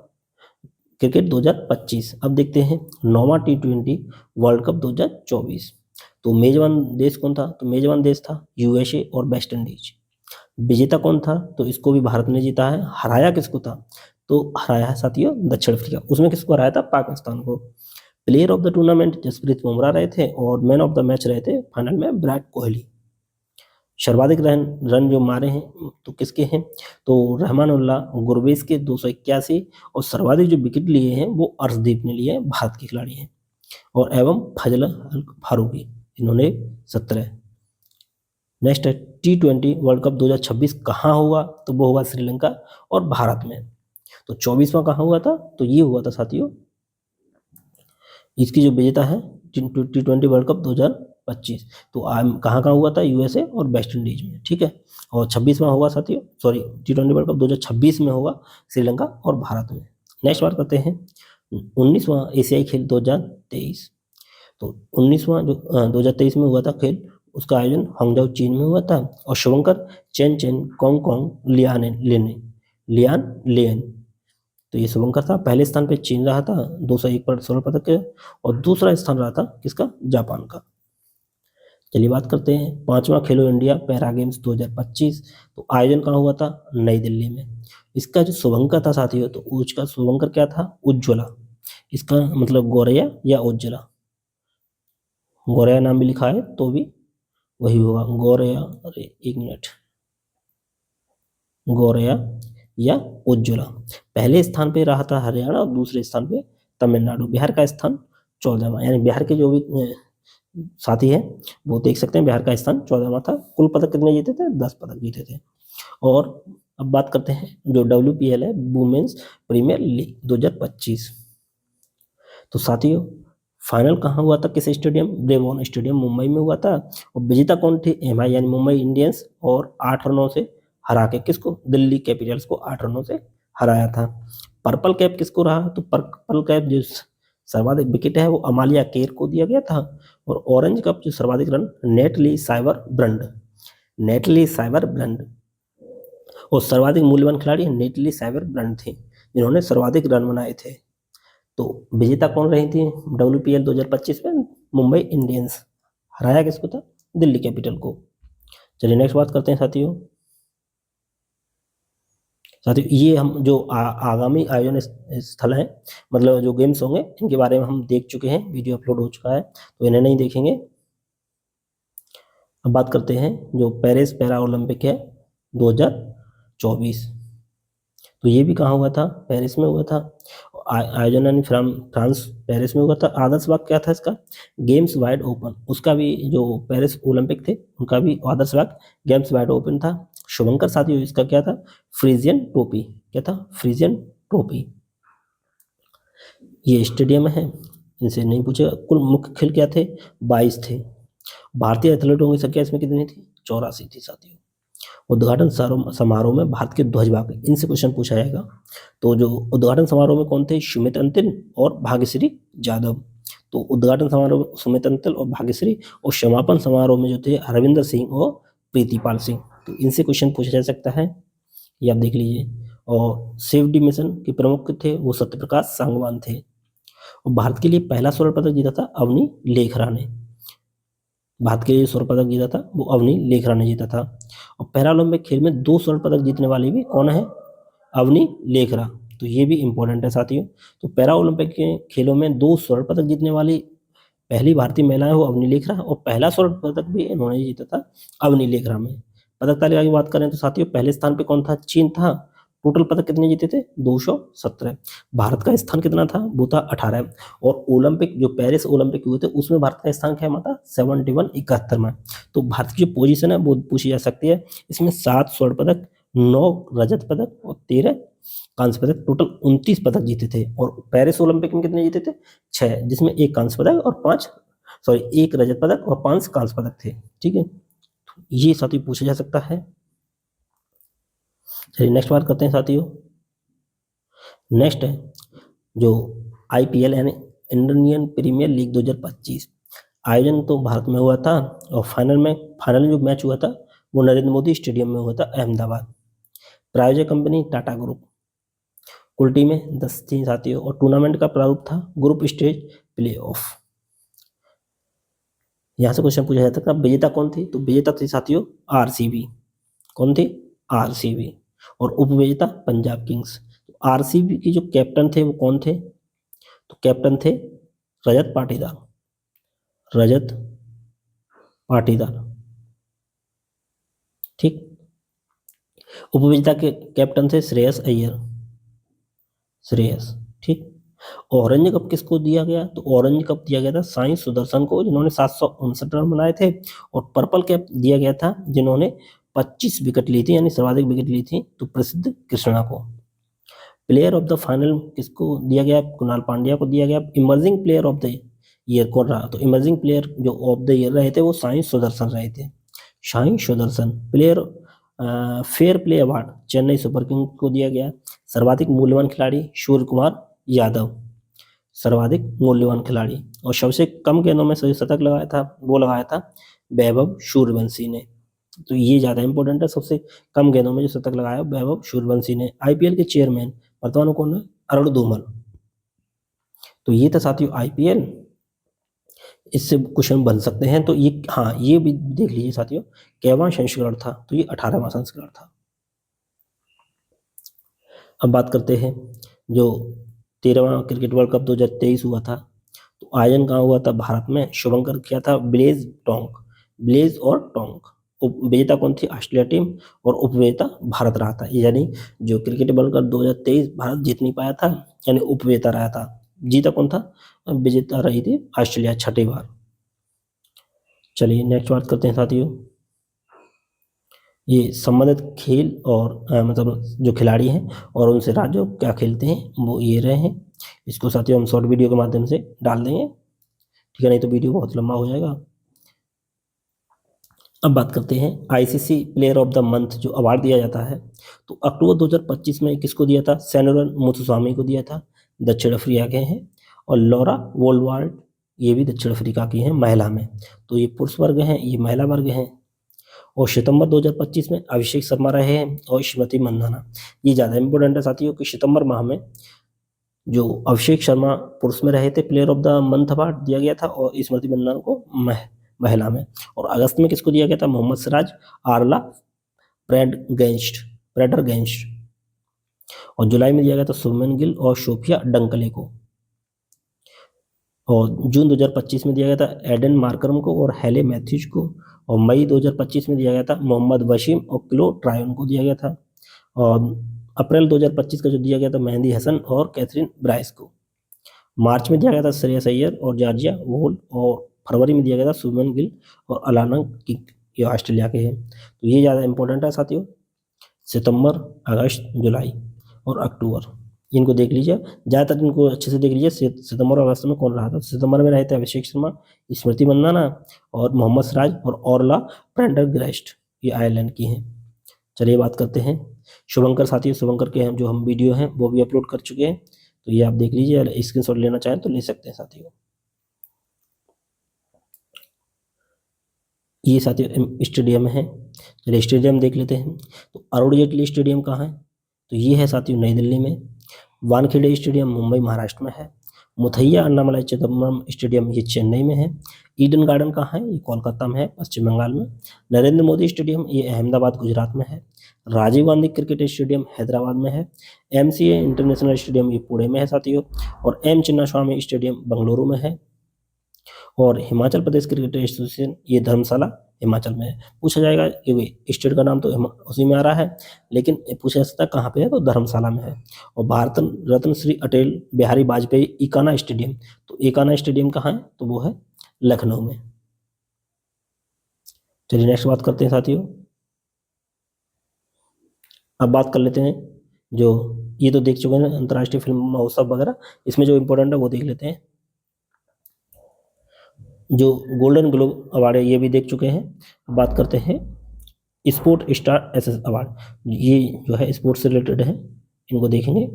क्रिकेट 2025। अब देखते हैं 9वां T20 वर्ल्ड कप 2024। तो मेजबान देश कौन था? तो मेजबान देश था यूएसए और वेस्ट इंडीज। विजेता कौन था? तो इसको भी भारत ने जीता है। हराया किसको था? तो हराया है साथियों दक्षिण अफ्रीका। उसमें किसको हराया था? पाकिस्तान को। Player of the tournament Jasprit Bumrah रहे थे और मैन ऑफ द मैच रहे थे फाइनल में विराट कोहली। सर्वाधिक रन जो मारे हैं तो किसके हैं? तो रहमानुल्लाह गुरबेज के 281 और सर्वाधिक जो विकेट लिए हैं वो अर्शदीप ने लिए हैं, भारत के खिलाड़ी हैं। और एवं फजल फारूकी, इन्होंने 17। नेक्स्ट है T20 वर्ल्ड कप 2026 कहाँ हुआ? तो वो हुआ श्रीलंका और भारत में। तो 24वां कहाँ हुआ था? तो ये हुआ था साथियों, इसकी जो विजेता है T20 वर्ल्ड कप 2025, तो कहाँ कहाँ हुआ था? यूएसए और वेस्ट इंडीज में, ठीक है। और 26वां होगा साथियों, सॉरी T20 वर्ल्ड कप 2026 में होगा श्रीलंका और भारत में। नेक्स्ट बात करते हैं 19वां एशियाई खेल 2023। तो 19वां जो 2023 में हुआ था खेल, उसका आयोजन हांगझाओ चीन में हुआ था और शुभंकर चेन कॉन्ग लियान लेन, तो ये शुभंकर था। पहले स्थान पे चीन रहा था 201 पर स्वर्ण पदक के, और दूसरा स्थान रहा था किसका? जापान का। चलिए बात करते हैं 5वां खेलो इंडिया पैरा गेम्स 2025। तो आयोजन कहाँ हुआ था? नई दिल्ली में। इसका जो शुभंकर था साथियों, तो उसका शुभंकर क्या था? उज्ज्वला। इसका मतलब गौरैया या उज्ज्वला, गौरैया नाम भी लिखा है तो भी वही होगा गौरैया। अरे एक मिनट, गौरैया या उज्ज्वला। पहले स्थान पे रहा था हरियाणा और दूसरे स्थान पे तमिलनाडु। बिहार का स्थान 14वां, यानी बिहार के जो भी साथी है वो देख सकते हैं, बिहार का स्थान 14वां था। कुल पदक कितने जीते थे? 10 पदक जीते थे। और अब बात करते हैं जो WPL है, वुमेन्स प्रीमियर लीग 2025। तो साथियों फाइनल कहाँ हुआ था? किस स्टेडियम? ब्रेबॉर्न स्टेडियम मुंबई में हुआ था। और विजेता कौन थी? MI यानी मुंबई इंडियंस, और 8 रनों से हरा के किसको? दिल्ली कैपिटल्स को 8 रनों से हराया था। पर्पल कैप किसको रहा? तो पर्पल कैप जो सर्वाधिक विकेट है वो अमालिया केर को दिया गया था। और ऑरेंज कप जो सर्वाधिक रन नेटली साइबर ब्रंड, और सर्वाधिक मूल्यवान खिलाड़ी नेटली साइबर ब्रंड थे, जिन्होंने सर्वाधिक रन बनाए थे। तो विजेता कौन रही थी WPL 2025 में? मुंबई इंडियंस। हराया किसको था? दिल्ली कैपिटल को। चलिए नेक्स्ट बात करते हैं साथियों ये हम जो आगामी आयोजन स्थल हैं, मतलब जो गेम्स होंगे, इनके बारे में हम देख चुके हैं, वीडियो अपलोड हो चुका है, तो इन्हें नहीं देखेंगे। अब बात करते हैं जो पेरिस पैरा ओलंपिक है 2024। तो ये भी कहाँ हुआ था? पेरिस में हुआ था। आयोजन यानी फ्रांस पेरिस में हुआ था। आदर्श वाक्य क्या था इसका? Games wide open. उसका भी जो पेरिस ओलंपिक थे उनका भी आदर्श वाक्य गेम्स वाइड ओपन था। शुभंकर साथियों इसका क्या था? फ्रीजियन टोपी। क्या था? फ्रीजियन टोपी। ये स्टेडियम है, इनसे नहीं पूछेगा। कुल मुख्य खेल क्या थे? 22 थे। भारतीय एथलीटों की संख्या इसमें कितनी थी? 84 थी साथियों। उद्घाटन समारोह में भारत के ध्वज वाहक, इनसे क्वेश्चन पूछा जाएगा। तो जो उद्घाटन समारोह में कौन थे? सुमित अंतिल और भाग्यश्री जाधव। तो उद्घाटन समारोह में सुमित अंतिल और भाग्यश्री, और समापन समारोह में जो थे हरविंदर सिंह और प्रीतिपाल सिंह। तो इनसे क्वेश्चन पूछा जा सकता है, ये आप देख लीजिए। और सेफ्टी मिशन के प्रमुख थे वो सत्यप्रकाश सांगवान थे। और भारत के लिए पहला स्वर्ण पदक जीता था अवनी लेखरा ने। भारत के लिए स्वर्ण पदक जीता था वो अवनी लेखरा ने जीता था। और पैरालंपिक खेल में 2 स्वर्ण पदक जीतने वाली भी कौन है? अवनी लेखरा। तो ये भी इंपॉर्टेंट है साथियों। तो पैरा ओलंपिक के खेलों में 2 स्वर्ण पदक जीतने वाली पहली भारतीय महिला है वो अवनी लेखरा, और पहला स्वर्ण पदक भी इन्होंने जीता था अवनी लेखरा में। पदक तालिका की बात करें तो साथियों पहले स्थान पे कौन था? चीन था। टोटल पदक कितने जीते थे? 217। भारत का स्थान कितना था? वो था 18। और ओलंपिक जो पेरिस ओलंपिक हुए थे उसमें भारत का स्थान क्या था? 71 71वां। तो भारत की जो पोजीशन है वो पूछी जा सकती है। इसमें 7 स्वर्ण पदक, 9 रजत पदक और 13 कांस्य पदक, टोटल 29 पदक जीते थे। और पेरिस ओलंपिक में कितने जीते थे? 6, जिसमें 1 कांस्य पदक और 1 रजत पदक और 5 कांस्य पदक थे, ठीक है। ये साथियों पूछा जा सकता है। चलिए नेक्स्ट बात करते हैं साथियों। नेक्स्ट है जो IPL यानी इंडियन प्रीमियर लीग 2025। आयोजन तो भारत में हुआ था, और फाइनल जो मैच हुआ था वो नरेंद्र मोदी स्टेडियम में हुआ था, अहमदाबाद। प्रायोजक कंपनी टाटा ग्रुप। कुल टीमें 10 थी साथियों, और टूर्नामेंट का प्रारूप था ग्रुप स्टेज प्ले ऑफ। यहाँ से क्वेश्चन पूछा जाता था विजेता कौन थी? तो विजेता थी साथियों RCB। कौन थी? आरसीबी, और उपविजेता पंजाब किंग्स। तो आरसीबी की जो कैप्टन थे वो कौन थे? तो कैप्टन थे रजत पाटीदार, रजत पाटीदार, ठीक। उपविजेता के कैप्टन थे श्रेयस अय्यर, श्रेयस, ठीक। ऑरेंज कप किसको दिया गया? तो ऑरेंज कप दिया गया था साई सुदर्शन को, जिन्होंने 759 रन बनाए थे, और पर्पल कैप दिया गया था जिन्होंने 25 विकेट ली थी, यानी सर्वाधिक विकेट ली थी, तो प्रसिद्ध कृष्णा को। प्लेयर ऑफ द फाइनल किसको दिया गया? कुणाल पांड्या को दिया गया। Emerging player of the year कौन रहा? तो इमर्जिंग प्लेयर जो ऑफ द ईयर रहे थे वो साई सुदर्शन रहे थे, Sai Sudarshan. Player fair play award Chennai super Kings को दिया गया। सर्वाधिक मूल्यवान खिलाड़ी सूर्य कुमार यादव, सर्वाधिक मूल्यवान खिलाड़ी। और सबसे कम गेंदों में सही शतक लगाया था वो लगाया था वैभव सूर्यवंशी ने। तो ये ज़्यादा इंपॉर्टेंट है, सबसे कम गेंदों में जो शतक लगाया वैभव सूर्यवंशी ने। आईपीएल के चेयरमैन वर्तमान में कौन है? अरुण धूमल। तो ये था साथियों आईपीएल, इससे क्वेश्चन बन सकते हैं। तो ये, हाँ, ये भी देख लीजिए साथियों, कैवां संस्करण था? तो ये 18वां संस्करण था। अब बात करते हैं जो 13वां क्रिकेट वर्ल्ड कप 2023 हुआ था, तो आयोजन कहाँ हुआ था? भारत में। शुभंकर किया था ब्लेज टोंक, ब्लेज और टोंक। विजेता कौन थी? ऑस्ट्रेलिया टीम, और उपविजेता भारत रहा था। यानी जो क्रिकेट वर्ल्ड कप 2023 भारत जीत नहीं पाया था, यानी उपविजेता रहा था। जीता कौन था? विजेता रही थी ऑस्ट्रेलिया, छठी बार। चलिए नेक्स्ट बात करते हैं साथियों, ये संबंधित खेल और मतलब जो खिलाड़ी हैं और उनसे राज्य क्या खेलते हैं वो ये रहे हैं। इसको साथियों हम शॉर्ट वीडियो के माध्यम से डाल देंगे, ठीक है, नहीं तो वीडियो बहुत लंबा हो जाएगा। अब बात करते हैं ICC player of the month जो अवार्ड दिया जाता है, तो अक्टूबर 2025 में किसको दिया था? सैनुरन मुथुस्वामी को दिया था, दक्षिण अफ्रीका के हैं। और लॉरा वोल्वार्ड, ये भी दक्षिण अफ्रीका की हैं, महिला में। तो ये पुरुष वर्ग हैं, ये महिला वर्ग हैं। और सितंबर 2025 में अभिषेक शर्मा रहे हैं और स्मृति मंदाना। ये ज़्यादा इंपॉर्टेंट है साथियों कि सितंबर माह में जो अभिषेक शर्मा पुरुष में रहे थे, player of the month award दिया गया था, और स्मृति मंदाना को महिला में। और अगस्त में किसको दिया गया था? मोहम्मद सिराज, आरला प्रेडरगेंस्ट। और जुलाई में दिया गया था शुभमन गिल और सोफिया डंकले को। और जून 2025 में दिया गया था एडन मार्करम को और हेले मैथ्यूज को। और मई 2025 में दिया गया था मोहम्मद वसीम और क्लो ट्रायन को दिया गया था। और अप्रैल 2025 का जो दिया गया था मेहंदी हसन और कैथरीन ब्राइस को। मार्च में दिया गया था श्रेयस अय्यर और जॉर्जिया वोल। और फरवरी में दिया गया था शुभमन गिल और अलाना किंग, ये ऑस्ट्रेलिया के हैं। तो ये ज़्यादा इंपॉर्टेंट है साथियों, सितंबर, अगस्त, जुलाई और अक्टूबर, इनको देख लीजिए, ज़्यादातर इनको अच्छे से देख लीजिए। सितंबर और अगस्त में कौन रहा था? सितंबर में रहे थे अभिषेक शर्मा, स्मृति मंदाना और मोहम्मद सिराज और ऑरला प्रेंडरग्रेस्ट, ये आयरलैंड की हैं। चलिए बात करते हैं शुभंकर साथियों। शुभंकर के हम जो वीडियो हैं वो भी अपलोड कर चुके हैं, तो ये आप देख लीजिए, स्क्रीनशॉट लेना चाहें तो ले सकते हैं साथियों। ये साथियों स्टेडियम है, चलिए स्टेडियम देख लेते हैं। तो अरुण जेटली स्टेडियम कहाँ है? तो ये है साथियों नई दिल्ली में। वानखेड़े स्टेडियम मुंबई महाराष्ट्र में है। मुथैया अन्नामलाई चिदम्बरम स्टेडियम ये चेन्नई में है। ईडन गार्डन कहाँ है? ये कोलकाता में है, पश्चिम बंगाल में। नरेंद्र मोदी स्टेडियम ये अहमदाबाद गुजरात में है। राजीव गांधी क्रिकेट स्टेडियम हैदराबाद में है। MCA इंटरनेशनल स्टेडियम ये पुणे में है साथियों। और M चिन्नास्वामी स्टेडियम बेंगलुरु में है। और हिमाचल प्रदेश क्रिकेट एसोसिएशन ये धर्मशाला हिमाचल में है। पूछा जाएगा कि स्टेट का नाम तो उसी में आ रहा है, लेकिन पूछा जा सकता है कहाँ पे है, तो धर्मशाला में है। और भारत रत्न श्री अटल बिहारी वाजपेयी इकाना स्टेडियम, तो इकाना स्टेडियम कहाँ है? तो वो है लखनऊ में। चलिए नेक्स्ट बात करते हैं साथियों। अब बात कर लेते हैं जो ये तो देख चुके हैं अंतर्राष्ट्रीय फिल्म महोत्सव वगैरह, इसमें जो इम्पोर्टेंट है वो देख लेते हैं। जो गोल्डन ग्लोब अवार्ड है ये भी देख चुके हैं। अब बात करते हैं स्पोर्ट स्टार एसएस अवार्ड, ये जो है स्पोर्ट्स से रिलेटेड है, इनको देखेंगे।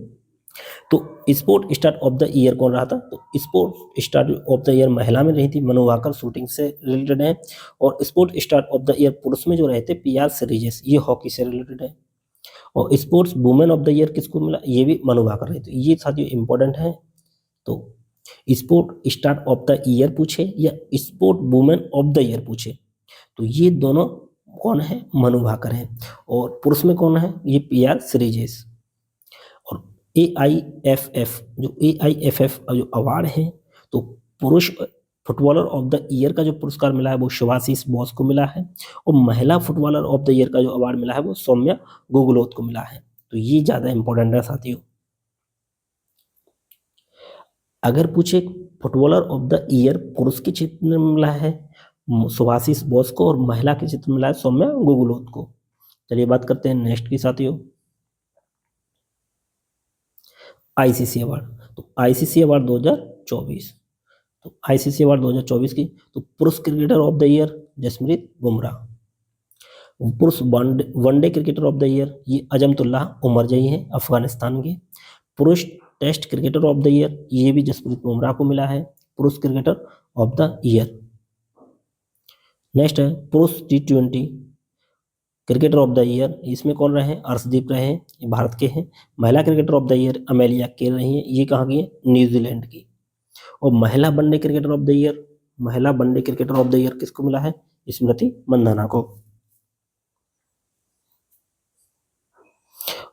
तो sport star of the year कौन रहा था? तो sport star of the year महिला में रही थी मनु भाकर, शूटिंग से रिलेटेड है। और sport star of the year पुरुष में जो रहे थे PR सीरीजेस, ये हॉकी से रिलेटेड है। और sportswoman of the year किसको मिला? ये भी मनु भाकर रही थी। ये साथियों इंपॉर्टेंट है। तो sport star of the year पूछे या sport women of the year पूछे, तो ये दोनों कौन है, मनु भाकर है। और पुरुष में कौन है, ये PR श्रीजेश। और AIFF जो अवार्ड है, तो पुरुष फुटबॉलर ऑफ द ईयर का जो पुरस्कार मिला है वो शुभाशीष बोस को मिला है। और महिला फुटबॉलर ऑफ द ईयर का जो अवार्ड मिला है वो सौम्या गुगलोत को मिला है। तो ये ज्यादा इंपॉर्टेंट है साथियों। अगर पूछे फुटबॉलर ऑफ द ईयर पुरुष के क्षेत्र में मिला है सुभाषिस बोस को, और महिला के क्षेत्र में मिला है सौम्या गुगलोत को। चलिए बात करते हैं नेक्स्ट की साथियों, ICC अवार्ड। तो ICC अवार्ड 2024, तो ICC अवार्ड 2024 की, तो पुरुष cricketer of the year Jasprit Bumrah. पुरुष one day cricketer of the year ये अजमतुल्लाह उमरजई हैं अफगानिस्तान के। पुरुष Test cricketer of the year ये भी जसप्रीत बुमराह को मिला है, पुरुष cricketer of the year. Next है पुरुष T20 cricketer of the year, इसमें कौन रहे हैं, अर्शदीप रहे हैं, ये भारत के हैं। महिला cricketer of the year Amelia Kerr रही हैं, ये कहाँ की है, न्यूजीलैंड की। और महिला one day cricketer of the year, महिला one day cricketer of the year किसको मिला है, स्मृति मंदाना को।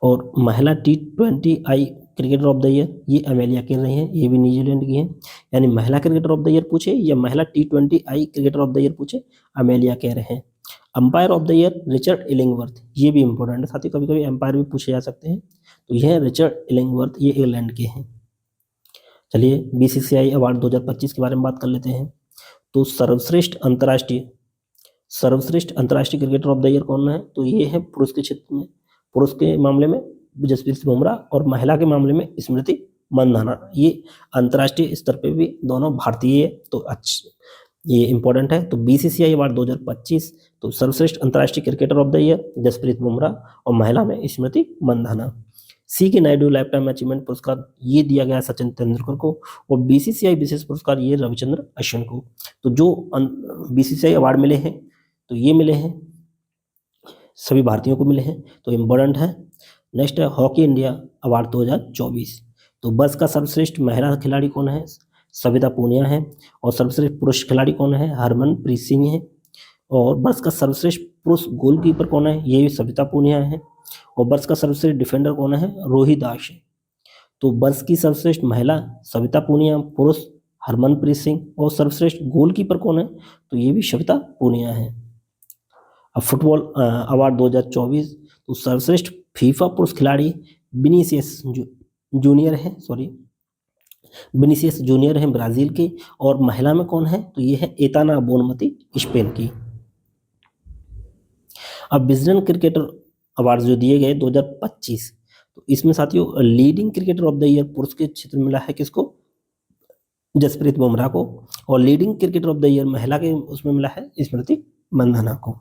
और महिला T20I cricketer of the year ये अमेलिया केर रही हैं, ये भी न्यूजीलैंड की हैं। यानी महिला क्रिकेटर ऑफ द ईयर पूछे या महिला T20I cricketer of the year पूछे, अमेलिया केर हैं। Umpire of the year Richard Illingworth, ये भी इंपॉर्टेंट है साथियों, कभी कभी अंपायर भी पूछे जा सकते हैं। तो यह रिचर्ड इलिंगवर्थ, ये इंग्लैंड के हैं। चलिए BCCI अवार्ड 2025 के बारे में बात कर लेते हैं। तो सर्वश्रेष्ठ अंतर्राष्ट्रीय क्रिकेटर ऑफ द ईयर कौन है, तो ये है पुरुष के क्षेत्र में, पुरुष के मामले में जसप्रीत बुमराह, और महिला के मामले में स्मृति मंदाना। ये अंतर्राष्ट्रीय स्तर पे भी दोनों भारतीय है, तो अच्छा ये इंपॉर्टेंट है। तो BCCI अवार्ड 2025, तो सर्वश्रेष्ठ अंतर्राष्ट्रीय cricketer of the year Jasprit Bumrah, और महिला में Smriti Mandhana. CK Naidu lifetime achievement पुरस्कार ये दिया गया सचिन तेंदुलकर को, और BCCI विशेष पुरस्कार ये रविचंद्र अश्विन को। तो जो BCCI अवार्ड मिले हैं तो ये मिले हैं सभी भारतीयों को मिले हैं, तो इम्पोर्टेंट है। नेक्स्ट है हॉकी इंडिया अवार्ड 2024। तो वर्ष का सर्वश्रेष्ठ महिला खिलाड़ी कौन है, सविता पूनिया है। और सर्वश्रेष्ठ पुरुष खिलाड़ी कौन है, हरमनप्रीत सिंह है। और वर्ष का सर्वश्रेष्ठ पुरुष गोलकीपर कौन है, ये भी सविता पूनिया है। और वर्ष का सर्वश्रेष्ठ डिफेंडर कौन है, रोहित दास है। तो वर्ष की सर्वश्रेष्ठ महिला सविता पूनिया, पुरुष हरमनप्रीत सिंह, और सर्वश्रेष्ठ गोलकीपर कौन है, तो ये भी सविता पूनिया है। अब फुटबॉल अवार्ड 2024, तो सर्वश्रेष्ठ फीफा पुरुष खिलाड़ी विनीसियस जूनियर हैं ब्राजील के। और महिला में कौन है, तो ये है एताना बोनमती स्पेन की। अब विजडन क्रिकेटर अवार्ड जो दिए गए 2025, तो इसमें साथियों leading cricketer of the year पुरुष के क्षेत्र में मिला है किसको, जसप्रीत बुमराह को। और leading cricketer of the year महिला के उसमें मिला है स्मृति मंदाना को।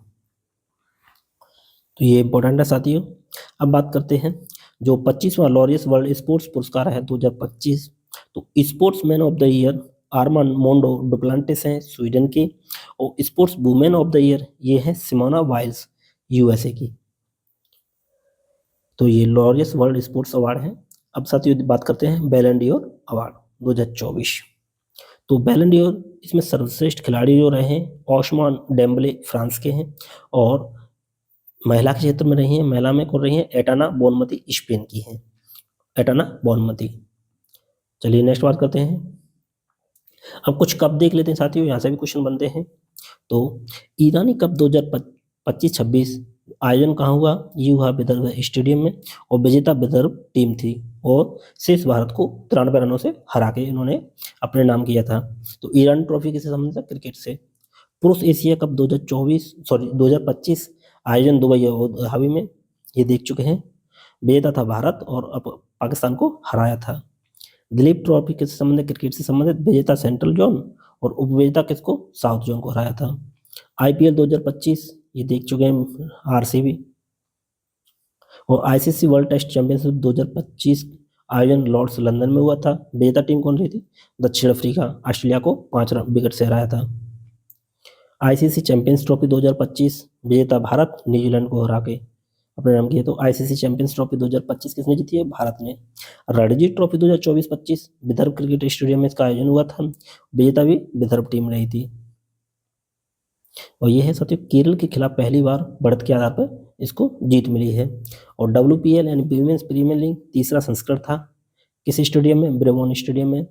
तो ये इंपॉर्टेंट है साथियों। अब बात करते हैं जो 25वां लॉरियस वर्ल्ड स्पोर्ट्स पुरस्कार है 2025, तो sportsman of the year Armand Mondo Duplantis हैं स्वीडन के। और sportswoman of the year ये है सिमोना वाइल्स USA की। तो ये लॉरियस वर्ल्ड स्पोर्ट्स अवार्ड है। अब साथियों बात करते हैं बैलन डी'ओर अवार्ड 2024। तो बैलन डी'ओर इसमें सर्वश्रेष्ठ खिलाड़ी जो रहे हैं ओस्मान डेम्बले फ्रांस के हैं। और महिला के क्षेत्र में रही हैं, महिला में कौन रही हैं, एटाना बोनमती स्पेन की हैं, एटाना बोनमती। चलिए नेक्स्ट बात करते हैं। अब कुछ कप देख लेते हैं साथियों, यहाँ से भी क्वेश्चन बनते हैं। तो ईरानी कप 2025-26 आयोजन कहाँ हुआ, ये हुआ विदर्भ स्टेडियम में। और विजेता विदर्भ टीम थी, और शेष भारत को 93 रनों से हरा के इन्होंने अपने नाम किया था। तो ईरान ट्रॉफी किससे संबंधित है, क्रिकेट से। पुरुष एशिया कप 2025 आयोजन दुबई अबू धाबी में, ये देख चुके हैं। विजेता था भारत, और अब पाकिस्तान को हराया था। दिलीप ट्रॉफी किससे संबंधित, क्रिकेट से संबंधित, विजेता सेंट्रल जोन, और उपविजेता किसको, साउथ जोन को हराया था। IPL 2025 ये देख चुके हैं, RCB। और ICC वर्ल्ड टेस्ट चैंपियनशिप 2025 आयोजन लॉर्ड्स लंदन में हुआ था। विजेता टीम कौन रही थी, दक्षिण अफ्रीका ऑस्ट्रेलिया को 5 विकेट से हराया था। ICC चैंपियंस ट्रॉफी 2025 विजेता भारत न्यूजीलैंड को हरा के अपने नाम किया। तो ICC चैंपियंस ट्रॉफी 2025 किसने जीती है, भारत ने। Ranji trophy 2024-25 Vidarbha cricket stadium में इसका आयोजन हुआ था, विजेता भी विदर्भ टीम रही थी। और ये है साथियों केरल के खिलाफ पहली बार बढ़त के आधार पर इसको जीत मिली है। और WPL यानी विमेंस प्रीमियर लीग तीसरा संस्करण था। किस स्टेडियम में? ब्रेबॉर्न स्टेडियम में।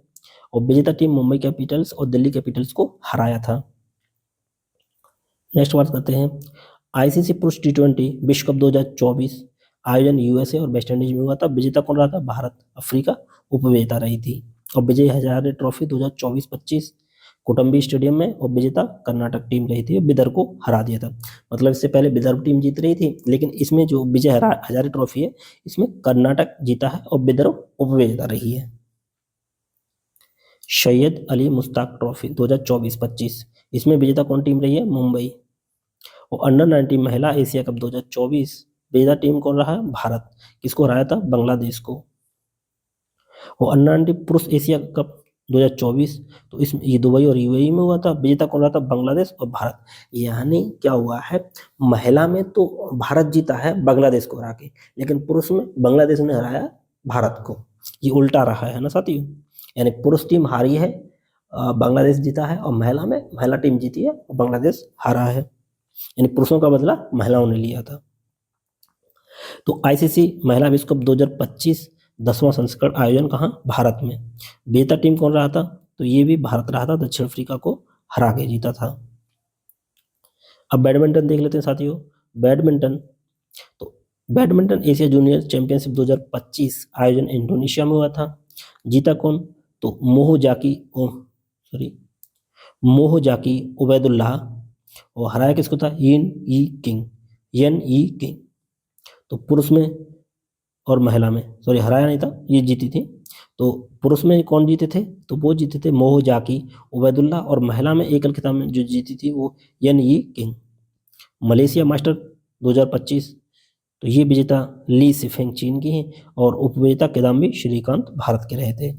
और विजेता टीम मुंबई कैपिटल्स और दिल्ली कैपिटल्स को हराया था। नेक्स्ट बात करते हैं ICC पुरुष T20 विश्व कप 2024 आयोजन USA और वेस्ट इंडीज में हुआ था। विजेता कौन रहा था? भारत। अफ्रीका उपविजेता रही थी। और विजय हजारे ट्रॉफी 2024-25 कोटम्बी स्टेडियम में, और विजेता कर्नाटक टीम रही थी, विदर्भ को हरा दिया था। मतलब इससे पहले विदर्भ टीम जीत रही थी, लेकिन इसमें जो विजय हजारे ट्रॉफी है इसमें कर्नाटक जीता है और विदर्भ उपविजेता रही है। सैयद अली मुश्ताक ट्रॉफी 2024-25 इसमें विजेता कौन टीम रही है? मुंबई। और अंडर 19 महिला एशिया कप 2024 विजेता टीम कौन रहा है? भारत। किसको हराया था? बांग्लादेश को। और अंडर 19 पुरुष एशिया कप 2024 तो इसमें ये दुबई और UAE में हुआ था। विजेता कौन रहा था? बांग्लादेश और भारत। यानी क्या हुआ है, महिला में तो भारत जीता है बांग्लादेश को हरा के, लेकिन पुरुष में बांग्लादेश ने हराया भारत को। ये उल्टा रहा है ना साथियों। यानी पुरुष टीम हारी है, बांग्लादेश जीता है, और महिला में महिला टीम जीती है और बांग्लादेश हारा है। यानी पुरुषों का बदला महिलाओं ने लिया था। तो ICC महिला विश्व कप 2025 10वां संस्करण आयोजन कहाँ? भारत में। विजेता टीम कौन रहा था? तो ये भी भारत रहा था, दक्षिण अफ्रीका को हरा के जीता था। अब बैडमिंटन देख लेते हैं साथियों। बैडमिंटन तो बैडमिंटन एशिया जूनियर चैंपियनशिप 2025 आयोजन इंडोनेशिया में हुआ था। जीता कौन? तो मोहजाकी उबैदुल्लाह। और हराया किसको था? यन ई किंग। तो पुरुष में और महिला में, सॉरी हराया नहीं था, ये जीती थी। तो पुरुष में कौन जीते थे? तो वो जीते थे मोहजाकी उबैदुल्लाह, और महिला में एकल खिताब में जो जीती थी वो यन ई किंग। मलेशिया मास्टर 2025 तो ये विजेता ली सिफेंग चीन की हैं, और उपविजेता किदाम्बी श्रीकांत भारत के रहे थे।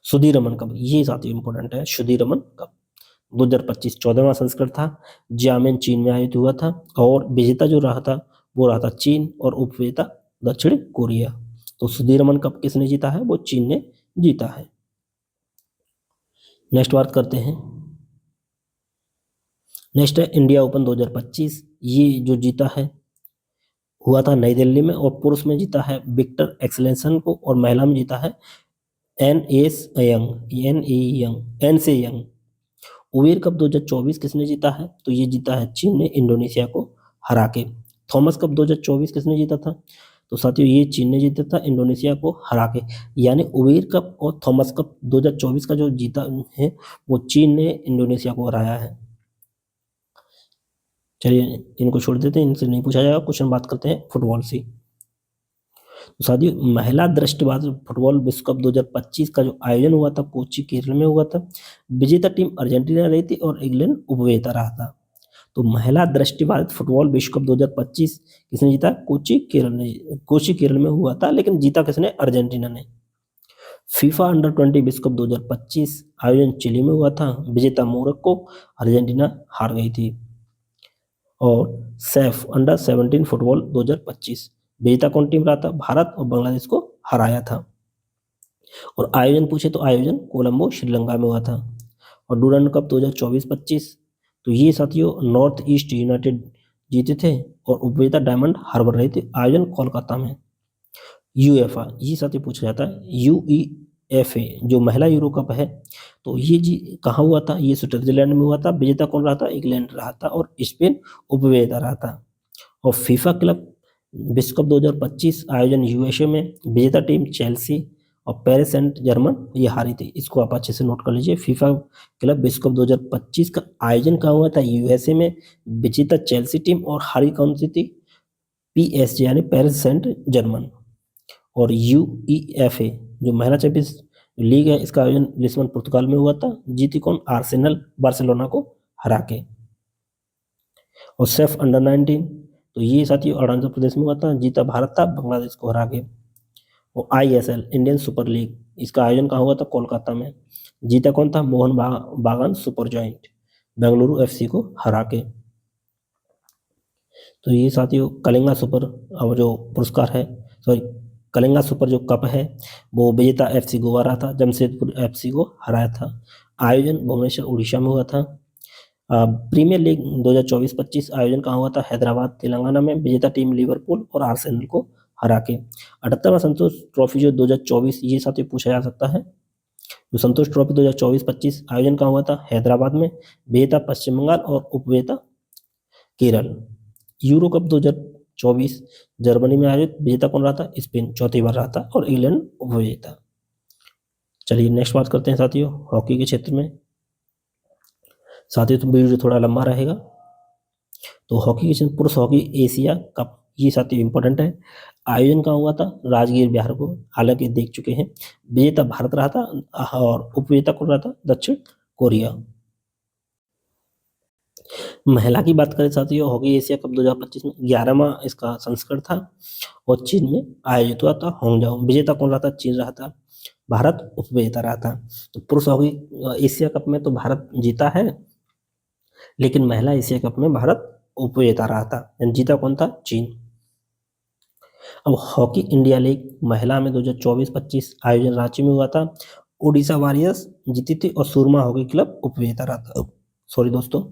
सुधीर रमन कप, ये साथ ही इंपॉर्टेंट है। सुधीर रमन कप 2025 14वां संस्करण था। जियामिन चीन में आयोजित हुआ था, और विजेता जो रहा था वो रहा था चीन, और उपविजेता दक्षिण कोरिया। तो सुधीर रमन कप किसने जीता है? वो चीन ने जीता है। नेक्स्ट बात करते हैं, नेक्स्ट है इंडिया ओपन 2025। ये जो जीता है हुआ था नई दिल्ली में, और पुरुष में जीता है विक्टर एक्सेलेंसन को, और महिला में जीता है एन से यंग। उबेर कप 2024 किसने जीता है? तो ये जीता है चीन ने इंडोनेशिया को हरा के। थॉमस कप 2024 किसने जीता था? तो साथियों ये चीन ने जीता था इंडोनेशिया को हरा के। यानी उबेर कप और थॉमस कप 2024 का जो जीता है वो चीन ने इंडोनेशिया को हराया है। चलिए इनको छोड़ देते हैं, इनसे नहीं पूछा जाएगा क्वेश्चन। बात करते हैं फुटबॉल से। तो साथियों महिला दृष्टिबाज फुटबॉल विश्व कप 2025 का जो आयोजन हुआ था कोच्चि केरल में हुआ था। विजेता टीम अर्जेंटीना रही थी और इंग्लैंड उपविजेता रहा था। तो महिला दृष्टिबाधित फुटबॉल विश्व कप 2025 किसने जीता? कोच्चि केरल में हुआ था, लेकिन जीता किसने? अर्जेंटीना ने। फीफा अंडर 20 विश्व कप 2025 आयोजन चिली में हुआ था। विजेता मोरक्को, अर्जेंटीना हार गई थी। और सैफ अंडर 17 फुटबॉल 2025 विजेता कौन टीम रहा था? भारत, और बांग्लादेश को हराया था। और आयोजन पूछे तो आयोजन कोलंबो श्रीलंका में हुआ था। और डूरांड कप 2024-25 तो ये साथियों नॉर्थ ईस्ट यूनाइटेड जीते थे, और उपविजेता डायमंड हार्बर रहे थे। आयोजन कोलकाता में। UEFA ये साथियों पूछा जाता है। UEFA जो महिला यूरो कप है तो ये जी कहाँ हुआ था? ये स्विट्जरलैंड में हुआ था। विजेता कौन रहा था? इंग्लैंड रहा था, और स्पेन उपविजेता रहा था। और फीफा क्लब विश्व कप 2025 आयोजन USA में। विजेता टीम चेल्सी, और पेरिस सेंट जर्मन ये हारी थी। इसको आप अच्छे से नोट कर लीजिए। फीफा क्लब विश्व कप 2025 का आयोजन कहाँ हुआ था? USA में। विजेता चेल्सी टीम, और हारी कौन सी थी? PSG यानी पेरिस सेंट जर्मन। और UEFA जो महिला चैंपियंस लीग है इसका आयोजन लिस्बन पुर्तगाल में हुआ था। जीती कौन? आर्सेनल बार्सिलोना को हरा के। और सेफ अंडर 19 तो ये साथियों अरुणाचल प्रदेश में हुआ था। जीता भारत था, बांग्लादेश को हरा के। और ISL इंडियन सुपर लीग इसका आयोजन कहाँ हुआ था? कोलकाता में। जीता कौन था? मोहन बागान सुपर जॉइंट बेंगलुरु FC को हरा के। तो ये साथियों कलिंगा सुपर जो पुरस्कार है, सॉरी कलिंगा सुपर जो कप है वो विजेता FC गोवा रहा था। जमशेदपुर FC को हराया था। आयोजन भुवनेश्वर उड़ीसा में हुआ था। प्रीमियर लीग 2024-25 आयोजन कहाँ हुआ था? हैदराबाद तेलंगाना में। विजेता टीम लिवरपूल और आर्सेनल को हरा के। 78वां संतोष ट्रॉफी जो 2024 ये साथ पूछा जा सकता है। जो संतोष ट्रॉफी 2024-25 आयोजन कहाँ हुआ था? हैदराबाद में। विजेता पश्चिम बंगाल और उपविजेता केरल। यूरो कप 2024 जर्मनी में आयोजित। विजेता कौन रहा था? स्पेन चौथी बार रहा था और इंग्लैंड उपविजेता। चलिए नेक्स्ट बात करते हैं साथियों हॉकी के क्षेत्र में। साथियों तो वीडियो थोड़ा लंबा रहेगा। तो हॉकी के क्षेत्र पुरुष हॉकी एशिया कप ये साथियों इंपॉर्टेंट है। आयोजन कहाँ हुआ था? राजगीर बिहार को। हालांकि देख चुके हैं। विजेता भारत रहा था और उपविजेता कौन रहा था? दक्षिण कोरिया। महिला की बात करें साथियों हॉकी एशिया कप 2025 में 11वां इसका संस्करण था और चीन में आयोजित हुआ था होंगजाओ। विजेता कौन रहा था? चीन रहा था। भारत उपविजेता रहा था। तो पुरुष हॉकी एशिया कप में तो भारत जीता है, लेकिन महिला एशिया कप में भारत उपविजेता रहा था। यानी जीता कौन था? चीन। अब हॉकी इंडिया लीग महिला में 2024-25 आयोजन रांची में हुआ था। उड़ीसा वॉरियर्स जीती थी और सुरमा हॉकी क्लब उपविजेता रहा था। सॉरी दोस्तों।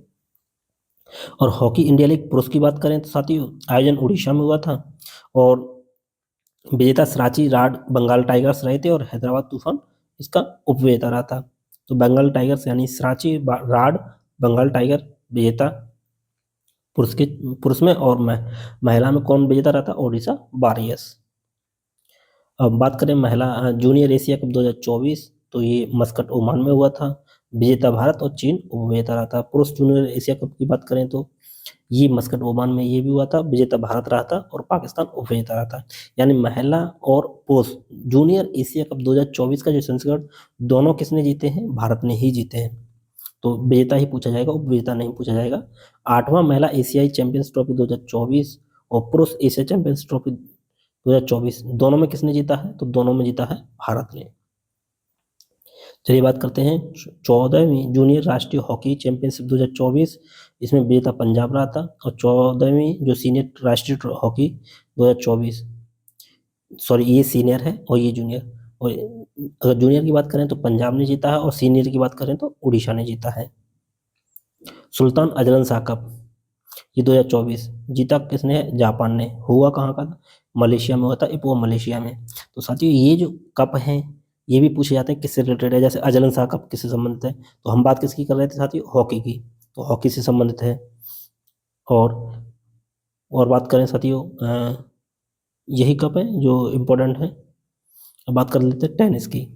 और हॉकी इंडिया लीग पुरुष की बात करें तो साथियों आयोजन उड़ीसा में हुआ था और विजेता सराची राड बंगाल टाइगर्स रहे थे और हैदराबाद तूफान इसका उपविजेता रहा था। तो बंगाल टाइगर्स यानी सराची राड बंगाल टाइगर विजेता पुरुष में और महिला में कौन विजेता रहा था? ओडिशा वॉरियर्स। अब बात करें महिला जूनियर एशिया कप 2024 तो ये मस्कट ओमान में हुआ था। विजेता भारत और चीन उपविजेता रहा था। पुरुष जूनियर एशिया कप की बात करें तो ये मस्कट ओमान में ये भी हुआ था। विजेता भारत रहा था और पाकिस्तान उपविजेता रहा था। यानी महिला और पुरुष जूनियर एशिया कप 2024 का जो संस्करण दोनों किसने जीते हैं? भारत ने ही जीते हैं। तो विजेता ही पूछा जाएगा, उपविजेता नहीं पूछा जाएगा। 8वां महिला एशियाई चैंपियंस ट्रॉफी 2024 और पुरुष एशिया चैंपियंस ट्रॉफी 2024 दोनों में किसने जीता है? तो दोनों में जीता है भारत ने। चलिए बात करते हैं 14वीं जूनियर राष्ट्रीय हॉकी चैंपियनशिप 2024। इसमें विजेता पंजाब रहा था और 14वीं जो सीनियर राष्ट्रीय हॉकी 2024 सॉरी ये सीनियर है और ये जूनियर। और अगर जूनियर की बात करें तो पंजाब ने जीता है और सीनियर की बात करें तो उड़ीसा ने जीता है। सुल्तान अजलन शाह कप ये 2024 जीता किसने है? जापान ने। हुआ कहाँ का था? मलेशिया में हुआ था, इपो मलेशिया में। तो साथियों ये जो कप हैं ये भी पूछे जाते हैं किससे रिलेटेड है। जैसे अजलन शाह कप किससे संबंधित है? तो हम बात किसकी कर रहे थे साथियों? हॉकी की। तो हॉकी से संबंधित है। और बात करें साथियों यही कप है जो इम्पोर्टेंट है। अब बात कर लेते हैं टेनिस की।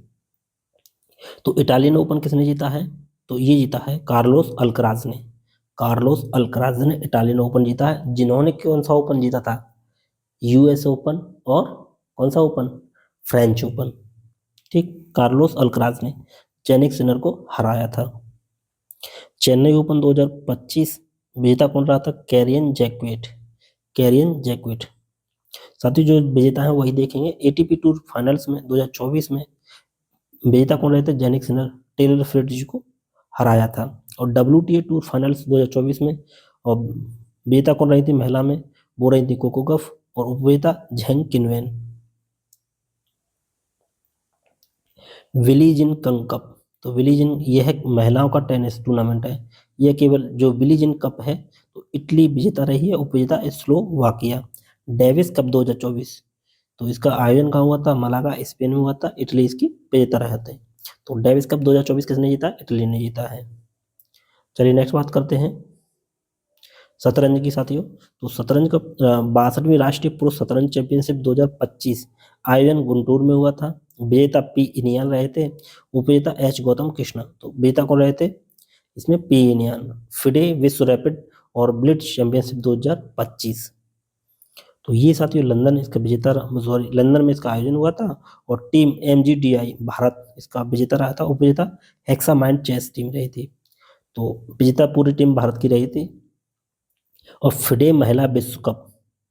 तो इटालियन ओपन किसने जीता है? तो ये जीता है कार्लोस अल्कराज ने। कार्लोस अल्कराज ने इटालियन ओपन जीता है। जिन्होंने कौन सा ओपन जीता था? यूएस ओपन और कौन सा ओपन? French open. ठीक, कार्लोस अल्कराज ने जेनिक सिनर को हराया था। चेन्नई ओपन 2025 विजेता कौन रहा था? कैरियन जैक्वेट। कैरियन जैक्वेट। साथियों जो विजेता है वही देखेंगे। एटीपी टूर फाइनल्स में 2024 में विजेता कौन रहे थे? जेनिक सिनर टेलर फ्रिट्ज को हराया था। और WTA टूर फाइनल्स 2024 में और विजेता कौन रही थी महिला में? वो रही थी कोको गफ और उपविजेता झेंग किनवेन। विली जिन कंग कप तो विली जिन यह महिलाओं का टेनिस टूर्नामेंट है। यह केवल जो विली जिन कप है तो इटली विजेता रही है, उपविजेता स्लोवाकिया। डेविस कप 2024 तो इसका आयोजन कहाँ हुआ था? मलागा स्पेन में हुआ था। इटली इसकी विजेता रहे थे। तो डेविस कप 2024 किसने जीता? इटली ने जीता है। चलिए नेक्स्ट बात करते हैं शतरंज की साथियों। तो शतरंज का 62वीं राष्ट्रीय पुरुष शतरंज चैंपियनशिप 2025 आयोजन गुंटूर में हुआ था। विजेता पी इनियान रहे थे, उपविजेता एच गौतम कृष्णा। तो विजेता कौन रहे थे इसमें? पी इनियान। फिडे विश्व रैपिड और ब्लिट्ज चैंपियनशिप 2025 तो ये साथियों लंदन इसका विजेता सॉरी लंदन में इसका आयोजन हुआ था और टीम MGDI भारत इसका विजेता रहा था। उपविजेता हेक्सा माइंड चेस टीम रही थी। तो विजेता पूरी टीम भारत की रही थी। और फिडे महिला विश्व कप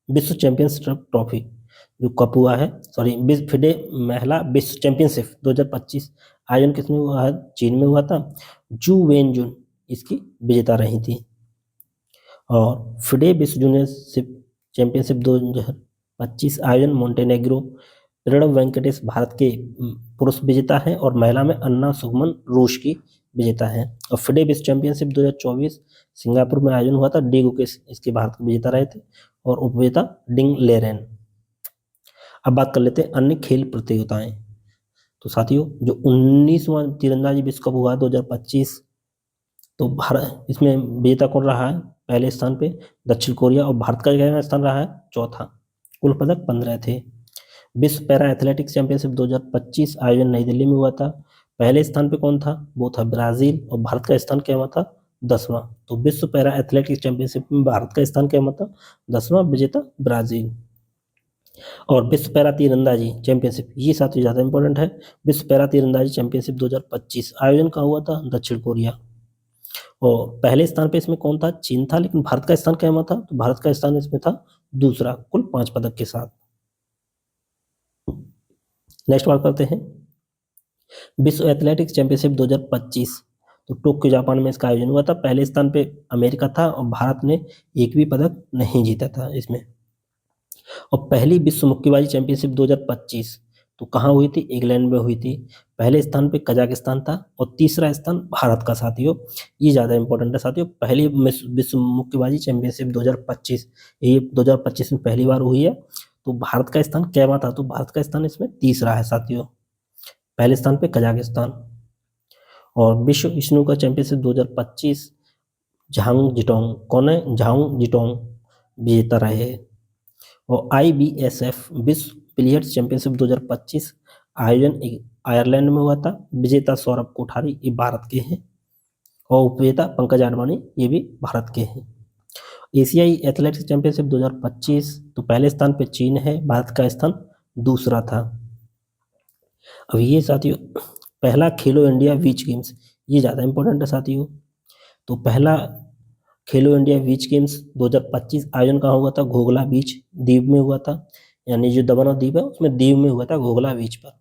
विश्व चैंपियनशिप ट्रॉफी जो कप हुआ है सॉरी फिडे महिला विश्व चैंपियनशिप 2025 आयोजन किसमें हुआ है? चीन में हुआ था। जू वेन जुन इसकी विजेता रही थी। और फिडे विश्व जूनियर चैंपियनशिप 2025 आयोजन मोंटेनेग्रो। प्रणव वेंकटेश भारत के पुरुष विजेता हैं और महिला में अन्ना सुगमन रूस की विजेता है। और फिडे विश्व चैंपियनशिप 2024 सिंगापुर में आयोजन हुआ था। डी गुकेश इसके भारत के विजेता रहे थे और उपविजेता डिंग लेरेन। अब बात कर लेते हैं अन्य खेल प्रतियोगिताएं। तो साथियों जो 19वां तीरंदाजी विश्व कप हुआ 2025, तो भारत इसमें विजेता कौन रहा है? पहले स्थान पे दक्षिण कोरिया और भारत का क्या स्थान रहा है? चौथा। कुल पदक 15 थे। विश्व पैरा एथलेटिक्स चैंपियनशिप 2025 आयोजन नई दिल्ली में हुआ था। पहले स्थान पे कौन था? वो था ब्राजील और भारत का स्थान क्या हुआ था? 10वां। तो विश्व पैरा एथलेटिक्स चैंपियनशिप में भारत का स्थान क्या हुआ था? 10वां, विजेता ब्राजील। और विश्व पैरा तीरंदाजी चैंपियनशिप, ये साथ ही ज़्यादा इंपॉर्टेंट है। विश्व पैरा तीरंदाजी चैंपियनशिप 2025 आयोजन कहाँ हुआ था? दक्षिण कोरिया। और पहले स्थान पे इसमें कौन था? चीन था, लेकिन भारत का स्थान क्या हुआ था? तो भारत का स्थान इसमें था दूसरा, कुल 5 पदक के साथ। नेक्स्ट बात करते हैं विश्व एथलेटिक्स चैंपियनशिप 2025। तो टोक्यो जापान में इसका आयोजन हुआ था। पहले स्थान पे अमेरिका था और भारत ने एक भी पदक नहीं जीता था इसमें। और पहली विश्व मुक्केबाजी चैंपियनशिप 2025 तो कहाँ हुई थी? इंग्लैंड में हुई थी। पहले स्थान पे कजाकिस्तान था और तीसरा स्थान भारत का। साथियों ये ज़्यादा इंपॉर्टेंट है। साथियों पहली विश्व मुक्केबाजी चैंपियनशिप 2025, ये 2025 में पहली बार हुई है। तो भारत का स्थान क्या था? तो भारत का स्थान इसमें तीसरा है साथियों, पहले स्थान पे कजाकिस्तान। और विश्व स्नूकर चैंपियनशिप 2025 झांग जिटोंग, कौन है? झांग जिटोंग विजेता रहे। और IBSF विश्व बिलियर्ड्स चैंपियनशिप 2025 आयोजन आयरलैंड में हुआ था। विजेता सौरभ कोठारी ये भारत के हैं और उपविजेता पंकज आडवाणी ये भी भारत के हैं। एशियाई एथलेटिक्स चैंपियनशिप 2025 तो पहले स्थान पे चीन है, भारत का स्थान दूसरा था। अब ये साथियों पहला खेलो इंडिया बीच गेम्स, ये ज़्यादा इंपॉर्टेंट है साथियों। तो पहला खेलो इंडिया बीच गेम्स 2025 आयोजन कहाँ हुआ था? घोघला बीच द्वीप में हुआ था, यानी जो दमन द्वीप है उसमें द्वीप में हुआ था, घोघला बीच पर।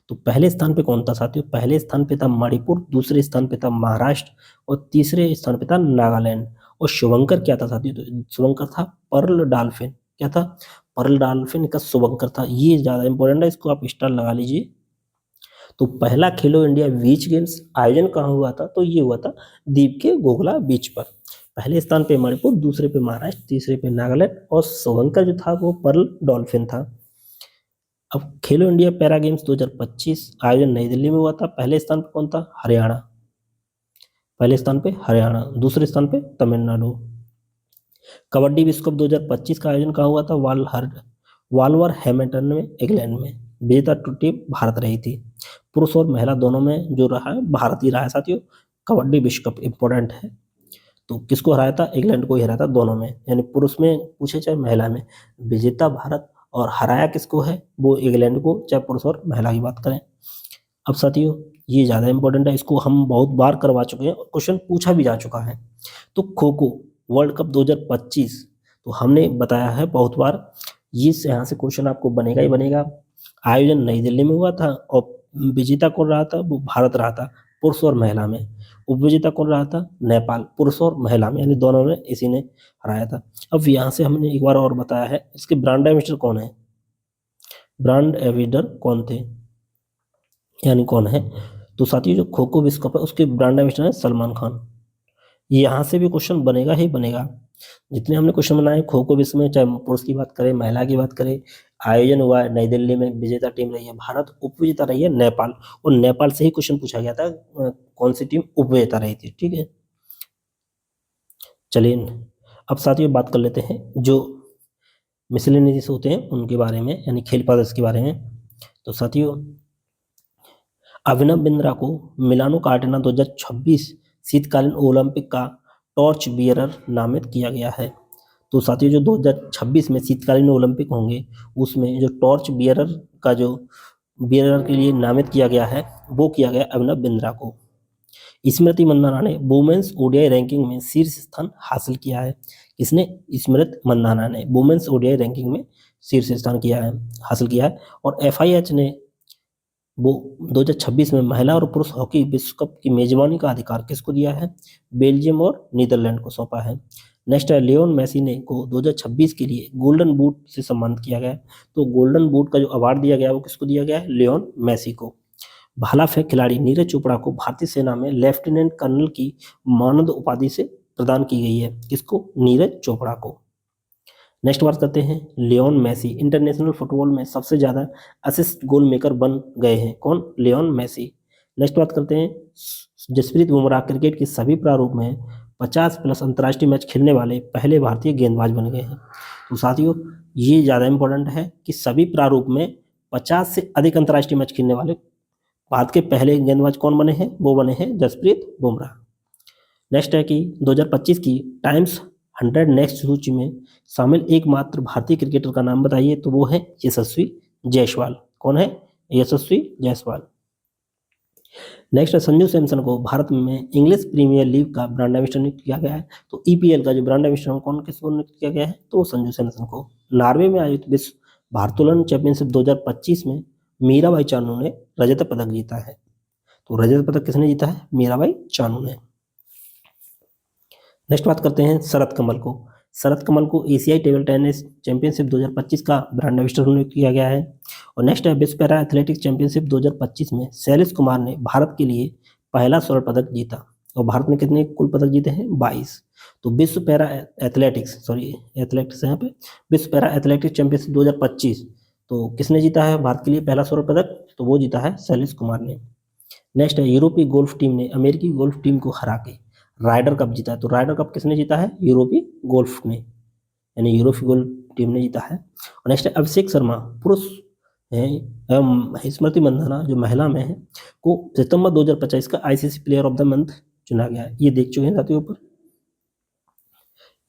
तो पहले स्थान पे कौन था साथियों? पहले स्थान पे था मणिपुर, दूसरे स्थान पे था महाराष्ट्र और तीसरे स्थान पे था नागालैंड। और शुभंकर क्या था साथियों? तो शुभंकर था पर्ल डॉल्फिन। क्या था? पर्ल डॉल्फिन का शुभंकर था। ये ज़्यादा इंपॉर्टेंट है, इसको आप स्टार लगा लीजिए। तो पहला खेलो इंडिया बीच गेम्स आयोजन कहाँ हुआ था? तो ये हुआ था द्वीप के घोघला बीच पर। पहले स्थान पे मणिपुर, दूसरे पे महाराष्ट्र, तीसरे पे नागालैंड और शुभंकर जो था वो पर्ल डॉल्फिन था। अब खेलो इंडिया पैरा गेम्स 2025 आयोजन नई दिल्ली में हुआ था। पहले स्थान पे कौन था? हरियाणा, पहले स्थान पे हरियाणा, दूसरे स्थान पे तमिलनाडु। कबड्डी विश्व कप 2025 का आयोजन कहाँ हुआ था? वाल्वरहेम्पटन में, इंग्लैंड में। विजेता टीम भारत रही थी। पुरुष और महिला दोनों में जो रहा है भारत ही रहा है साथियों। कबड्डी विश्व कप इंपॉर्टेंट है। तो किसको हराया था? इंग्लैंड को ही हराया था दोनों में, यानी पुरुष में पूछे चाहे महिला में, विजेता भारत और हराया किसको है? वो इंग्लैंड को, चाहे पुरुष और महिला की बात करें। अब साथियों ये ज़्यादा इंपॉर्टेंट है, इसको हम बहुत बार करवा चुके हैं और क्वेश्चन पूछा भी जा चुका है। तो खो खो वर्ल्ड कप 2025 तो हमने बताया है बहुत बार, ये यहाँ से क्वेश्चन आपको बनेगा ही बनेगा। आयोजन नई दिल्ली में हुआ था और विजेता कौन रहा था? वो भारत रहा था, पुरुष और महिला में। उपविजेता कौन रहा था? नेपाल, पुरुष और महिला में, यानी दोनों में इसी ने हराया था। अब यहाँ से हमने एक बार और बताया है, इसके ब्रांड एम्बेसडर कौन है? ब्रांड एम्बेसडर कौन थे, यानी कौन है? तो साथियों जो खो खो विश्व कप है उसके ब्रांड एम्बेसडर है सलमान खान। यहाँ से भी क्वेश्चन बनेगा ही बनेगा। जितने हमने क्वेश्चन बनाए खो खो विश्व में, चाहे पुरुष की बात करें, महिला की बात करें, आयोजन हुआ है नई दिल्ली में, विजेता टीम रही है भारत, उपविजेता रही है नेपाल। और नेपाल से ही क्वेश्चन पूछा गया था कौन सी टीम उपविजेता रही थी। ठीक है, चलिए अब साथियों बात कर लेते हैं जो मिसलेनियस होते हैं उनके बारे में, यानी खेल पदार्थ के बारे में। तो साथियों अभिनव बिंद्रा को मिलानो कार्टेना 2026 शीतकालीन ओलंपिक का टॉर्च बियरर नामित किया गया है। तो साथियों जो 2026 में शीतकालीन ओलंपिक होंगे उसमें जो टॉर्च बियरर का जो बियरर के लिए नामित किया गया है वो किया गया अभिनव बिंद्रा को। स्मृति मंदाना ने वुमेन्स ओडीआई रैंकिंग में शीर्ष स्थान हासिल किया है। किसने? स्मृति मंदाना ने वुमेन्स ओडीआई रैंकिंग में शीर्ष स्थान हासिल किया है। और FIH ने वो 2026 में महिला और पुरुष हॉकी विश्व कप की मेजबानी का अधिकार किसको दिया है? बेल्जियम और नीदरलैंड को सौंपा है। नेक्स्ट है लियोन मेसी ने को 2026 के लिए गोल्डन बूट से सम्मानित किया गया। तो गोल्डन बूट का जो अवार्ड दिया गया वो किसको दिया गया है? लियोन मेसी को। भाला फेंक खिलाड़ी नीरज चोपड़ा को भारतीय सेना में लेफ्टिनेंट कर्नल की मानद उपाधि से प्रदान की गई है। किसको? नीरज चोपड़ा को। नेक्स्ट बात करते हैं लियोन मेसी इंटरनेशनल फुटबॉल में सबसे ज़्यादा असिस्ट गोल मेकर बन गए हैं। कौन? Lionel Messi. नेक्स्ट बात करते हैं जसप्रीत बुमराह क्रिकेट के सभी प्रारूप में 50 प्लस अंतर्राष्ट्रीय मैच खेलने वाले पहले भारतीय गेंदबाज बन गए हैं। तो साथियों ये ज़्यादा इंपॉर्टेंट है कि सभी प्रारूप में 50 से अधिक अंतर्राष्ट्रीय मैच खेलने वाले भारत के पहले गेंदबाज कौन बने हैं? वो बने हैं जसप्रीत बुमराह। नेक्स्ट है कि 2025 की टाइम्स 100 नेक्स्ट सूची में शामिल एकमात्र भारतीय क्रिकेटर का नाम बताइए। तो वो है यशस्वी जायसवाल। कौन है? यशस्वी जायसवाल। नेक्स्ट है संजू सैमसन को भारत में इंग्लिश प्रीमियर लीग का ब्रांड एम्बेसडर नियुक्त किया गया है। तो ईपीएल का जो ब्रांड एम्बेसडर कौन किसको नियुक्त किया गया है? तो संजू सैमसन को। नॉर्वे में आयोजित विश्व भारोत्तोलन चैंपियनशिप 2025 में मीराबाई चानू ने रजत पदक जीता है। तो रजत पदक किसने जीता है? मीराबाई चानू ने। नेक्स्ट बात करते हैं शरत कमल को। शरत कमल को एशियाई टेबल टेनिस चैंपियनशिप 2025 का ब्रांड एम्बेसडर नियुक्त किया गया है। और नेक्स्ट है विश्व पैरा एथलेटिक्स चैंपियनशिप 2025 में शैलेश कुमार ने भारत के लिए पहला स्वर्ण पदक जीता। और भारत ने कितने कुल पदक जीते हैं? 22। तो विश्व पैरा एथलेटिक्स यहाँ पे विश्व पैरा एथलेटिक्स चैंपियनशिप 2025 तो किसने जीता है भारत के लिए पहला स्वर्ण पदक? तो वो जीता है शैलेश कुमार ने। नेक्स्ट है यूरोपीय गोल्फ टीम ने अमेरिकी गोल्फ टीम को हरा के राइडर कप जीता है। तो राइडर कप किसने जीता है? यूरोपीय गोल्फ ने, यानी यूरोपीय गोल्फ टीम ने जीता है। और नेक्स्ट है अभिषेक शर्मा पुरुष है एवं स्मृति मंधाना जो महिला में है को सितंबर 2025 का ICC player of the month चुना गया है। ये देख चुके हैं साथियों ऊपर।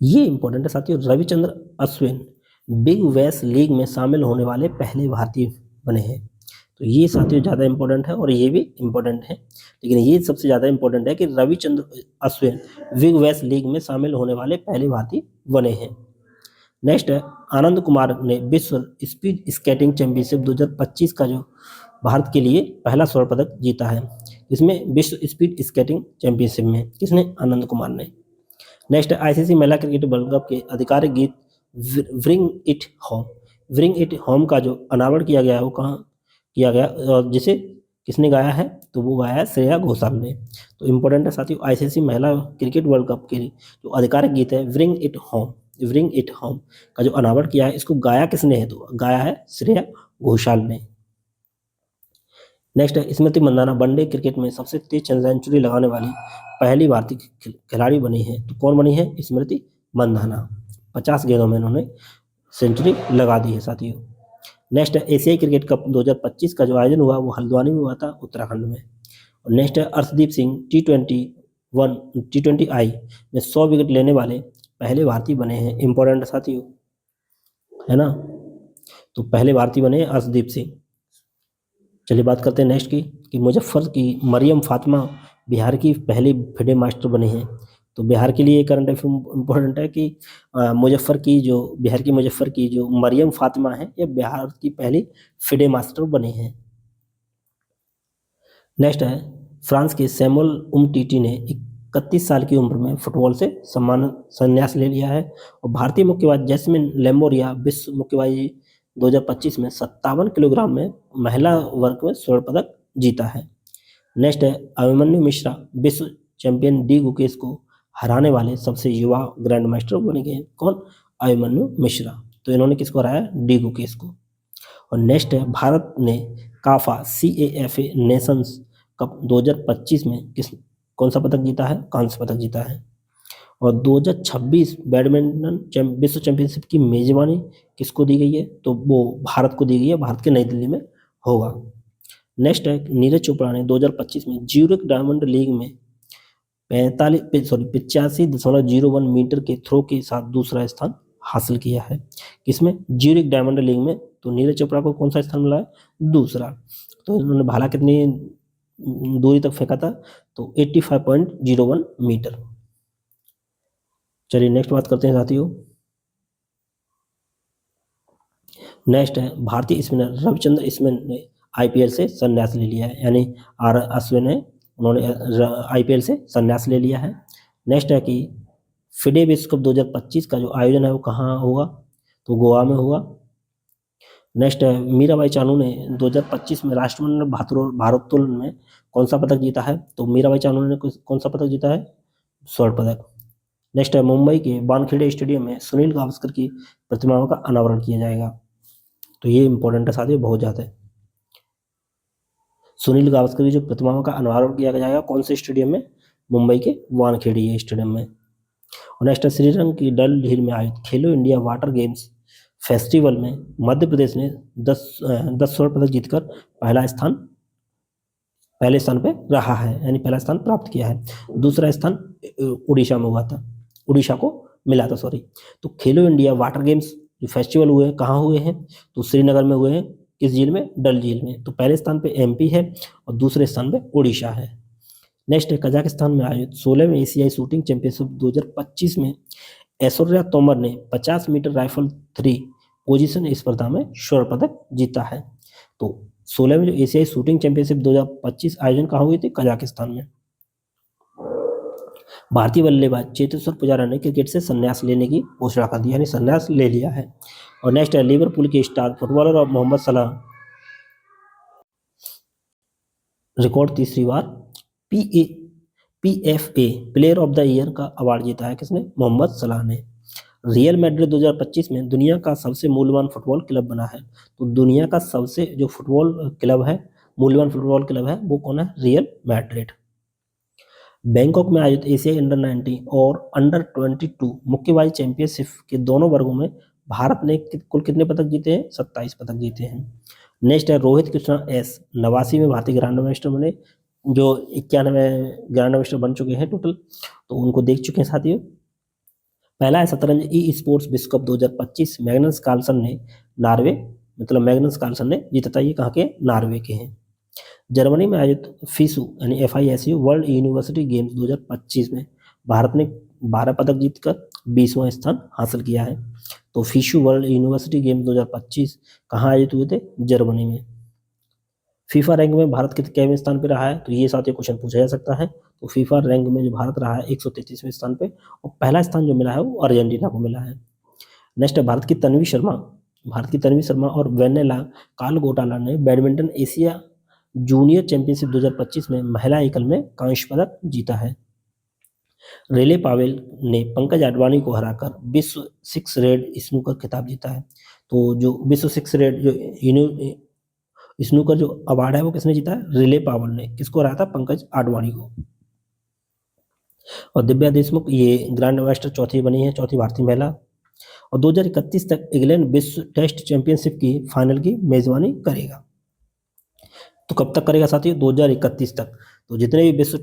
ये इंपॉर्टेंट है साथियों। रविचंद्र अश्विन बिग वैश लीग में शामिल होने वाले पहले भारतीय बने हैं। तो ये साथियों ज़्यादा इंपॉर्टेंट है और ये भी इंपॉर्टेंट है, लेकिन ये सबसे ज़्यादा इंपॉर्टेंट है कि रविचंद्र अश्विन बिग वैश लीग में शामिल होने वाले पहले भारतीय बने हैं। नेक्स्ट है आनंद कुमार ने विश्व स्पीड स्केटिंग चैंपियनशिप 2025 का जो भारत के लिए पहला स्वर्ण पदक जीता है। इसमें विश्व स्पीड स्केटिंग चैंपियनशिप में किसने? आनंद कुमार ने। नेक्स्ट है आईसीसी महिला क्रिकेट वर्ल्ड कप के आधिकारिक गीत bring it home. Bring it home का जो अनावरण किया गया है वो कहाँ किया गया और जिसे किसने गाया है? तो वो गाया है श्रेया घोषाल ने। तो इम्पोर्टेंट है साथियों आईसीसी महिला क्रिकेट वर्ल्ड कप के जो आधिकारिक गीत है ब्रिंग इट होम का जो अनावरण किया है इसको गाया किसने है? तो गाया है श्रेया घोषाल ने। नेक्स्ट है स्मृति मंदाना वनडे क्रिकेट में सबसे तेज सेंचुरी लगाने वाली पहली भारतीय खिलाड़ी बनी है। तो कौन बनी है? स्मृति मंदाना। 50 गेंदों में इन्होंने सेंचुरी लगा दी है साथियों। नेक्स्ट है एशियाई क्रिकेट कप 2025 का जो आयोजन हुआ वो हल्द्वानी में हुआ था उत्तराखंड में। और नेक्स्ट है अर्शदीप सिंह T20I में 100 विकेट लेने वाले पहले भारतीय बने हैं। इंपॉर्टेंट साथियों है ना। तो पहले भारतीय बने हैं अर्शदीप सिंह। चलिए बात करते हैं नेक्स्ट की कि मुजफ्फर की मरियम फातिमा बिहार की पहली फिडे मास्टर बनी हैं। तो बिहार के लिए करंट अफेयर इम्पोर्टेंट है कि बिहार की मुजफ्फर की जो मरियम फातिमा है ये बिहार की पहली फिडे मास्टर बने हैं। नेक्स्ट है फ्रांस के सैमुअल उमटीटी ने 31 साल की उम्र में फुटबॉल से संन्यास ले लिया है। और भारतीय मुक्केबाज जैस्मिन लेमोरिया विश्व मुक्केबाजी 2025 में 57 किलोग्राम में महिला वर्ग में स्वर्ण पदक जीता है। नेक्स्ट है अभिमन्यु मिश्रा विश्व चैंपियन डी गुकेश को हराने वाले सबसे युवा ग्रैंड मास्टर बने गए। कौन? अभिमन्यु मिश्रा। तो इन्होंने किसको हराया? डी गुकेश को। और नेक्स्ट है भारत ने काफा CAFA नेशंस कप 2025 में कौन सा पदक जीता है? कांस्य पदक जीता है। और 2026 बैडमिंटन विश्व चैंपियनशिप की मेजबानी किसको दी गई है? तो वो भारत को दी गई है। भारत के नई दिल्ली में होगा। नेक्स्ट है नीरज चोपड़ा ने 2025 में ज्यूरिख डायमंड लीग में 85.01 मीटर के थ्रो के साथ दूसरा स्थान हासिल किया है। किसमें? ज्यूरिख डायमंड लीग में। तो नीरज चोपड़ा को कौन सा स्थान मिला है? दूसरा। तो इन्होंने भाला कितनी दूरी तक फेंका था? तो 85.01 मीटर। चलिए नेक्स्ट बात करते हैं साथियों। नेक्स्ट है भारतीय स्पिनर रविचंद्र अश्विन ने IPL से संन्यास ले लिया है, यानी आर अश्विन है उन्होंने IPL से संन्यास ले लिया है। नेक्स्ट है कि फिडे विश्व कप 2025 का जो आयोजन है वो कहाँ होगा? तो गोवा में होगा। नेक्स्ट है मीराबाई चानू ने 2025 में राष्ट्रमंडल भारोत्तोलन में कौन सा पदक जीता है? तो मीराबाई चानू ने कौन सा पदक जीता है? स्वर्ण पदक। नेक्स्ट है मुंबई के वानखेड़े स्टेडियम में सुनील गावस्कर की प्रतिमाओं का अनावरण किया जाएगा। तो ये इंपॉर्टेंट है साथियों, बहुत ज़्यादा है। सुनील गावस्कर की जो प्रतिमाओं का अनावरण किया जाएगा कौन से स्टेडियम में? मुंबई के वानखेड़े स्टेडियम में। और नेक्स्ट है श्रीरंग की डल झील में आयोजित खेलो इंडिया वाटर गेम्स फेस्टिवल में मध्य प्रदेश ने 10 स्वर्ण पदक जीतकर पहले स्थान पे रहा है, यानी पहला स्थान प्राप्त किया है। दूसरा स्थान उड़ीसा में हुआ था, उड़ीसा को मिला था, सॉरी। तो खेलो इंडिया वाटर गेम्स जो फेस्टिवल हुए हैं कहाँ हुए हैं? तो श्रीनगर में हुए हैं। किस झील में? डल झील में। तो पहले स्थान पे एमपी है और दूसरे स्थान पे उड़ीसा है। नेक्स्ट है कजाकिस्तान में आयोजित 16वें एशियाई शूटिंग चैंपियनशिप 2025 में ऐश्वर्या तोमर ने 50 मीटर राइफल 3 पोजीशन स्पर्धा में स्वर्ण पदक जीता है। तो 16वें जो एशियाई शूटिंग चैंपियनशिप 2025 आयोजन कहाँ हुई थी? कजाकिस्तान में। भारतीय बल्लेबाज चेतेश्वर पुजारा ने क्रिकेट से संन्यास लेने की घोषणा कर दी, यानी संन्यास ले लिया है। और नेक्स्ट है लिवरपूल के स्टार फुटबॉलर और मोहम्मद सलाह रिकॉर्ड तीसरी बार PFA player of the year का अवार्ड जीता है। किसने? मोहम्मद सलाह ने। रियल मैड्रिड 2025 में दुनिया का सबसे मूल्यवान फुटबॉल क्लब बना है। तो दुनिया का सबसे जो फुटबॉल क्लब है, मूल्यवान फुटबॉल क्लब है, वो कौन है? Real Madrid. बैंकॉक में आयोजित एशियाई अंडर 19 और अंडर 22 मुक्केबाजी चैंपियनशिप के दोनों वर्गों में भारत ने कुल कितने पदक जीते हैं? 27 पदक जीते हैं। नेक्स्ट है रोहित कृष्णा एस 89 में भारतीय ग्रैंड मास्टर बने, जो 91 ग्रैंड मास्टर बन चुके हैं टोटल, तो उनको देख चुके हैं साथियों। पहला है शतरंज ई स्पोर्ट्स विश्व कप 2025 मैग्नस कार्लसन ने मैग्नस कार्लसन ने जीता था। ये कहाँ के? नॉर्वे के हैं। जर्मनी में आयोजित फीसू यानी FISU वर्ल्ड यूनिवर्सिटी गेम्स 2025 में भारत ने 12 पदक जीतकर 20वां स्थान हासिल किया है। तो फीसू वर्ल्ड यूनिवर्सिटी गेम्स 2025 कहाँ आयोजित हुए थे? जर्मनी में। फीफा रैंक में भारत कितने स्थान पे रहा है? तो ये साथ ही क्वेश्चन पूछा जा सकता है। तो फीफा रैंक में जो भारत रहा है 133वें स्थान पे, और पहला स्थान जो मिला है वो अर्जेंटीना को मिला है। नेक्स्ट है भारत की तन्वी शर्मा और वेनेला कालगोटाला ने बैडमिंटन एशिया जूनियर चैंपियनशिप 2025 में महिला एकल में कांस्य पदक जीता है। रेले पावेल ने पंकज आडवाणी को हराकर विश्व 6 रेड स्नूकर खिताब जीता है। तो जो विश्व 6 रेड जो स्नूकर जो अवार्ड है वो किसने जीता है? रिले पावेल ने। किसको हराया था? पंकज आडवाणी को। और दिव्या देशमुख ये ग्रैंड मास्टर चौथी बनी है, चौथी भारतीय महिला। और 2031 तक इंग्लैंड विश्व टेस्ट चैंपियनशिप की फाइनल की मेजबानी करेगा। तो कब तक करेगा साथियों? 2031 तक। तो जितने भी विश्व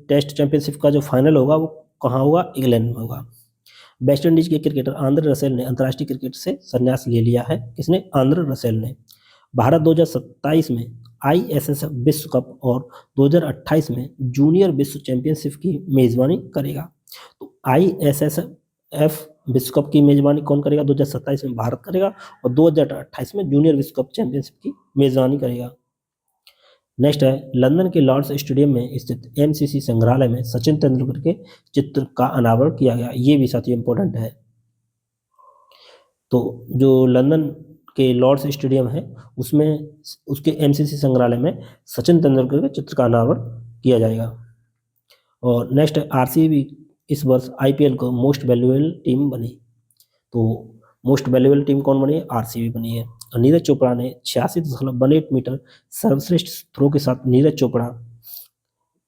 टेस्ट चैंपियनशिप का जो फाइनल होगा वो कहाँ होगा? इंग्लैंड में होगा। वेस्ट इंडीज के क्रिकेटर आंद्रे रसेल ने अंतर्राष्ट्रीय क्रिकेट से संन्यास ले लिया है। किसने? आंद्रे रसेल ने। भारत 2027 में ISSF विश्व कप और 2028 में जूनियर विश्व चैंपियनशिप की मेजबानी करेगा। तो ISSF विश्व कप की मेजबानी कौन करेगा? 2027 में भारत करेगा और 2028 में जूनियर विश्व कप चैंपियनशिप की मेजबानी करेगा। नेक्स्ट है लंदन के लॉर्ड्स स्टेडियम में स्थित MCC संग्रहालय में सचिन तेंदुलकर के चित्र का अनावरण किया गया। ये भी साथी इंपॉर्टेंट है। तो जो लंदन के लॉर्ड्स स्टेडियम है उसमें उसके MCC संग्रहालय में सचिन तेंदुलकर के चित्र का अनावरण किया जाएगा। और नेक्स्ट है RCB इस वर्ष IPL को मोस्ट वैल्यूएबल टीम बनी। तो मोस्ट वैल्यूएबल टीम कौन बनी है? RCB बनी है। और नीरज चोपड़ा ने 86.18 मीटर सर्वश्रेष्ठ थ्रो के साथ नीरज चोपड़ा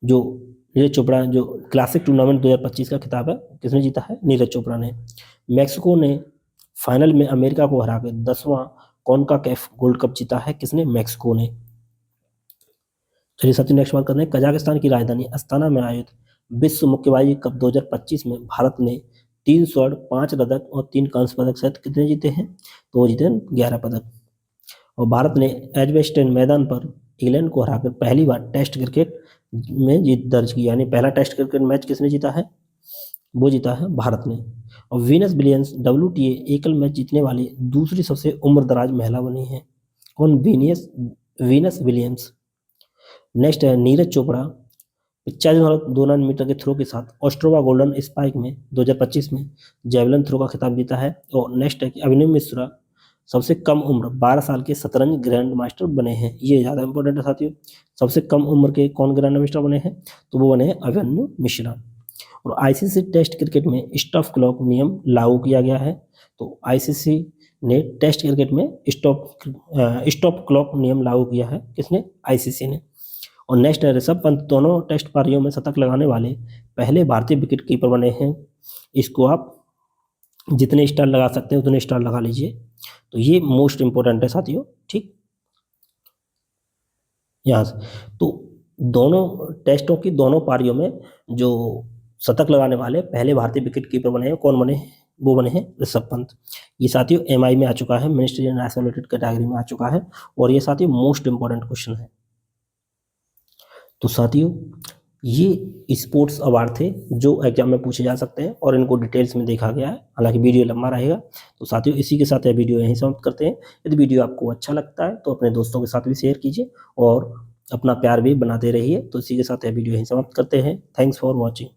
जो क्लासिक टूर्नामेंट 2025 का खिताब है किसने जीता है? नीरज चोपड़ा ने। मैक्सिको ने फाइनल में अमेरिका को हराकर 10वां कॉन्काकैफ गोल्ड कप जीता है। किसने? मैक्सिको ने। चलिए साथियों नेक्स्ट बात करते हैं। कजाकिस्तान की राजधानी अस्ताना में आयोजित विश्व मुक्केबाजी कप 2025 में भारत ने 3 स्वर्ण 5 रजत और 3 कांस्य पदक सहित कितने जीते हैं? तो वो जीते हैं 11 पदक। और भारत ने एजबेस्टन मैदान पर इंग्लैंड को हराकर पहली बार टेस्ट क्रिकेट में जीत दर्ज की, यानी पहला टेस्ट क्रिकेट मैच किसने जीता है? वो जीता है भारत ने। और वीनस विलियम्स WTA एकल मैच जीतने वाली दूसरी सबसे उम्रदराज महिला बनी है। कौन? Venus Williams. नेक्स्ट है नीरज चोपड़ा 45.2 मीटर के थ्रो के साथ ऑस्ट्रोवा गोल्डन स्पाइक में 2025 में जेवलिन थ्रो का खिताब जीता है। और नेक्स्ट है कि अभिनव मिश्रा सबसे कम उम्र 12 साल के शतरंज ग्रैंड मास्टर बने हैं, ये ज़्यादा इंपॉर्टेंट है साथियों। सबसे कम उम्र के कौन ग्रैंड मास्टर बने हैं, तो वो बने हैं अभिमन्यु मिश्रा। और आईसीसी टेस्ट क्रिकेट में स्टॉप क्लॉक नियम लागू किया गया है। तो आईसीसी ने टेस्ट क्रिकेट में स्टॉप क्लॉक नियम लागू किया है, किसने, आईसीसी ने। और नेक्स्ट है ऋषभ पंत दोनों टेस्ट पारियों में शतक लगाने वाले पहले भारतीय विकेट कीपर बने हैं। इसको आप जितने स्टार लगा सकते हैं उतने स्टार लगा लीजिए। तो ये मोस्ट इंपॉर्टेंट है साथियों, ठीक। यहाँ से तो दोनों टेस्टों की दोनों पारियों में जो शतक लगाने वाले पहले भारतीय विकेट कीपर बने हैं, कौन बने हैं, वो बने हैं ऋषभ पंत। ये साथियों एमआई में आ चुका है, मिनिस्ट्रियल आइसोलेटेड कैटेगरी में आ चुका है, और ये साथियों मोस्ट इंपॉर्टेंट क्वेश्चन है। तो साथियों ये स्पोर्ट्स अवार्ड थे जो एग्जाम में पूछे जा सकते हैं और इनको डिटेल्स में देखा गया है, हालांकि वीडियो लंबा रहेगा। तो साथियों इसी के साथ यह वीडियो यहीं समाप्त करते हैं। यदि वीडियो आपको अच्छा लगता है तो अपने दोस्तों के साथ भी शेयर कीजिए और अपना प्यार भी बनाते रहिए। तो इसी के साथ यह वीडियो यहीं समाप्त करते हैं। Thanks for watching.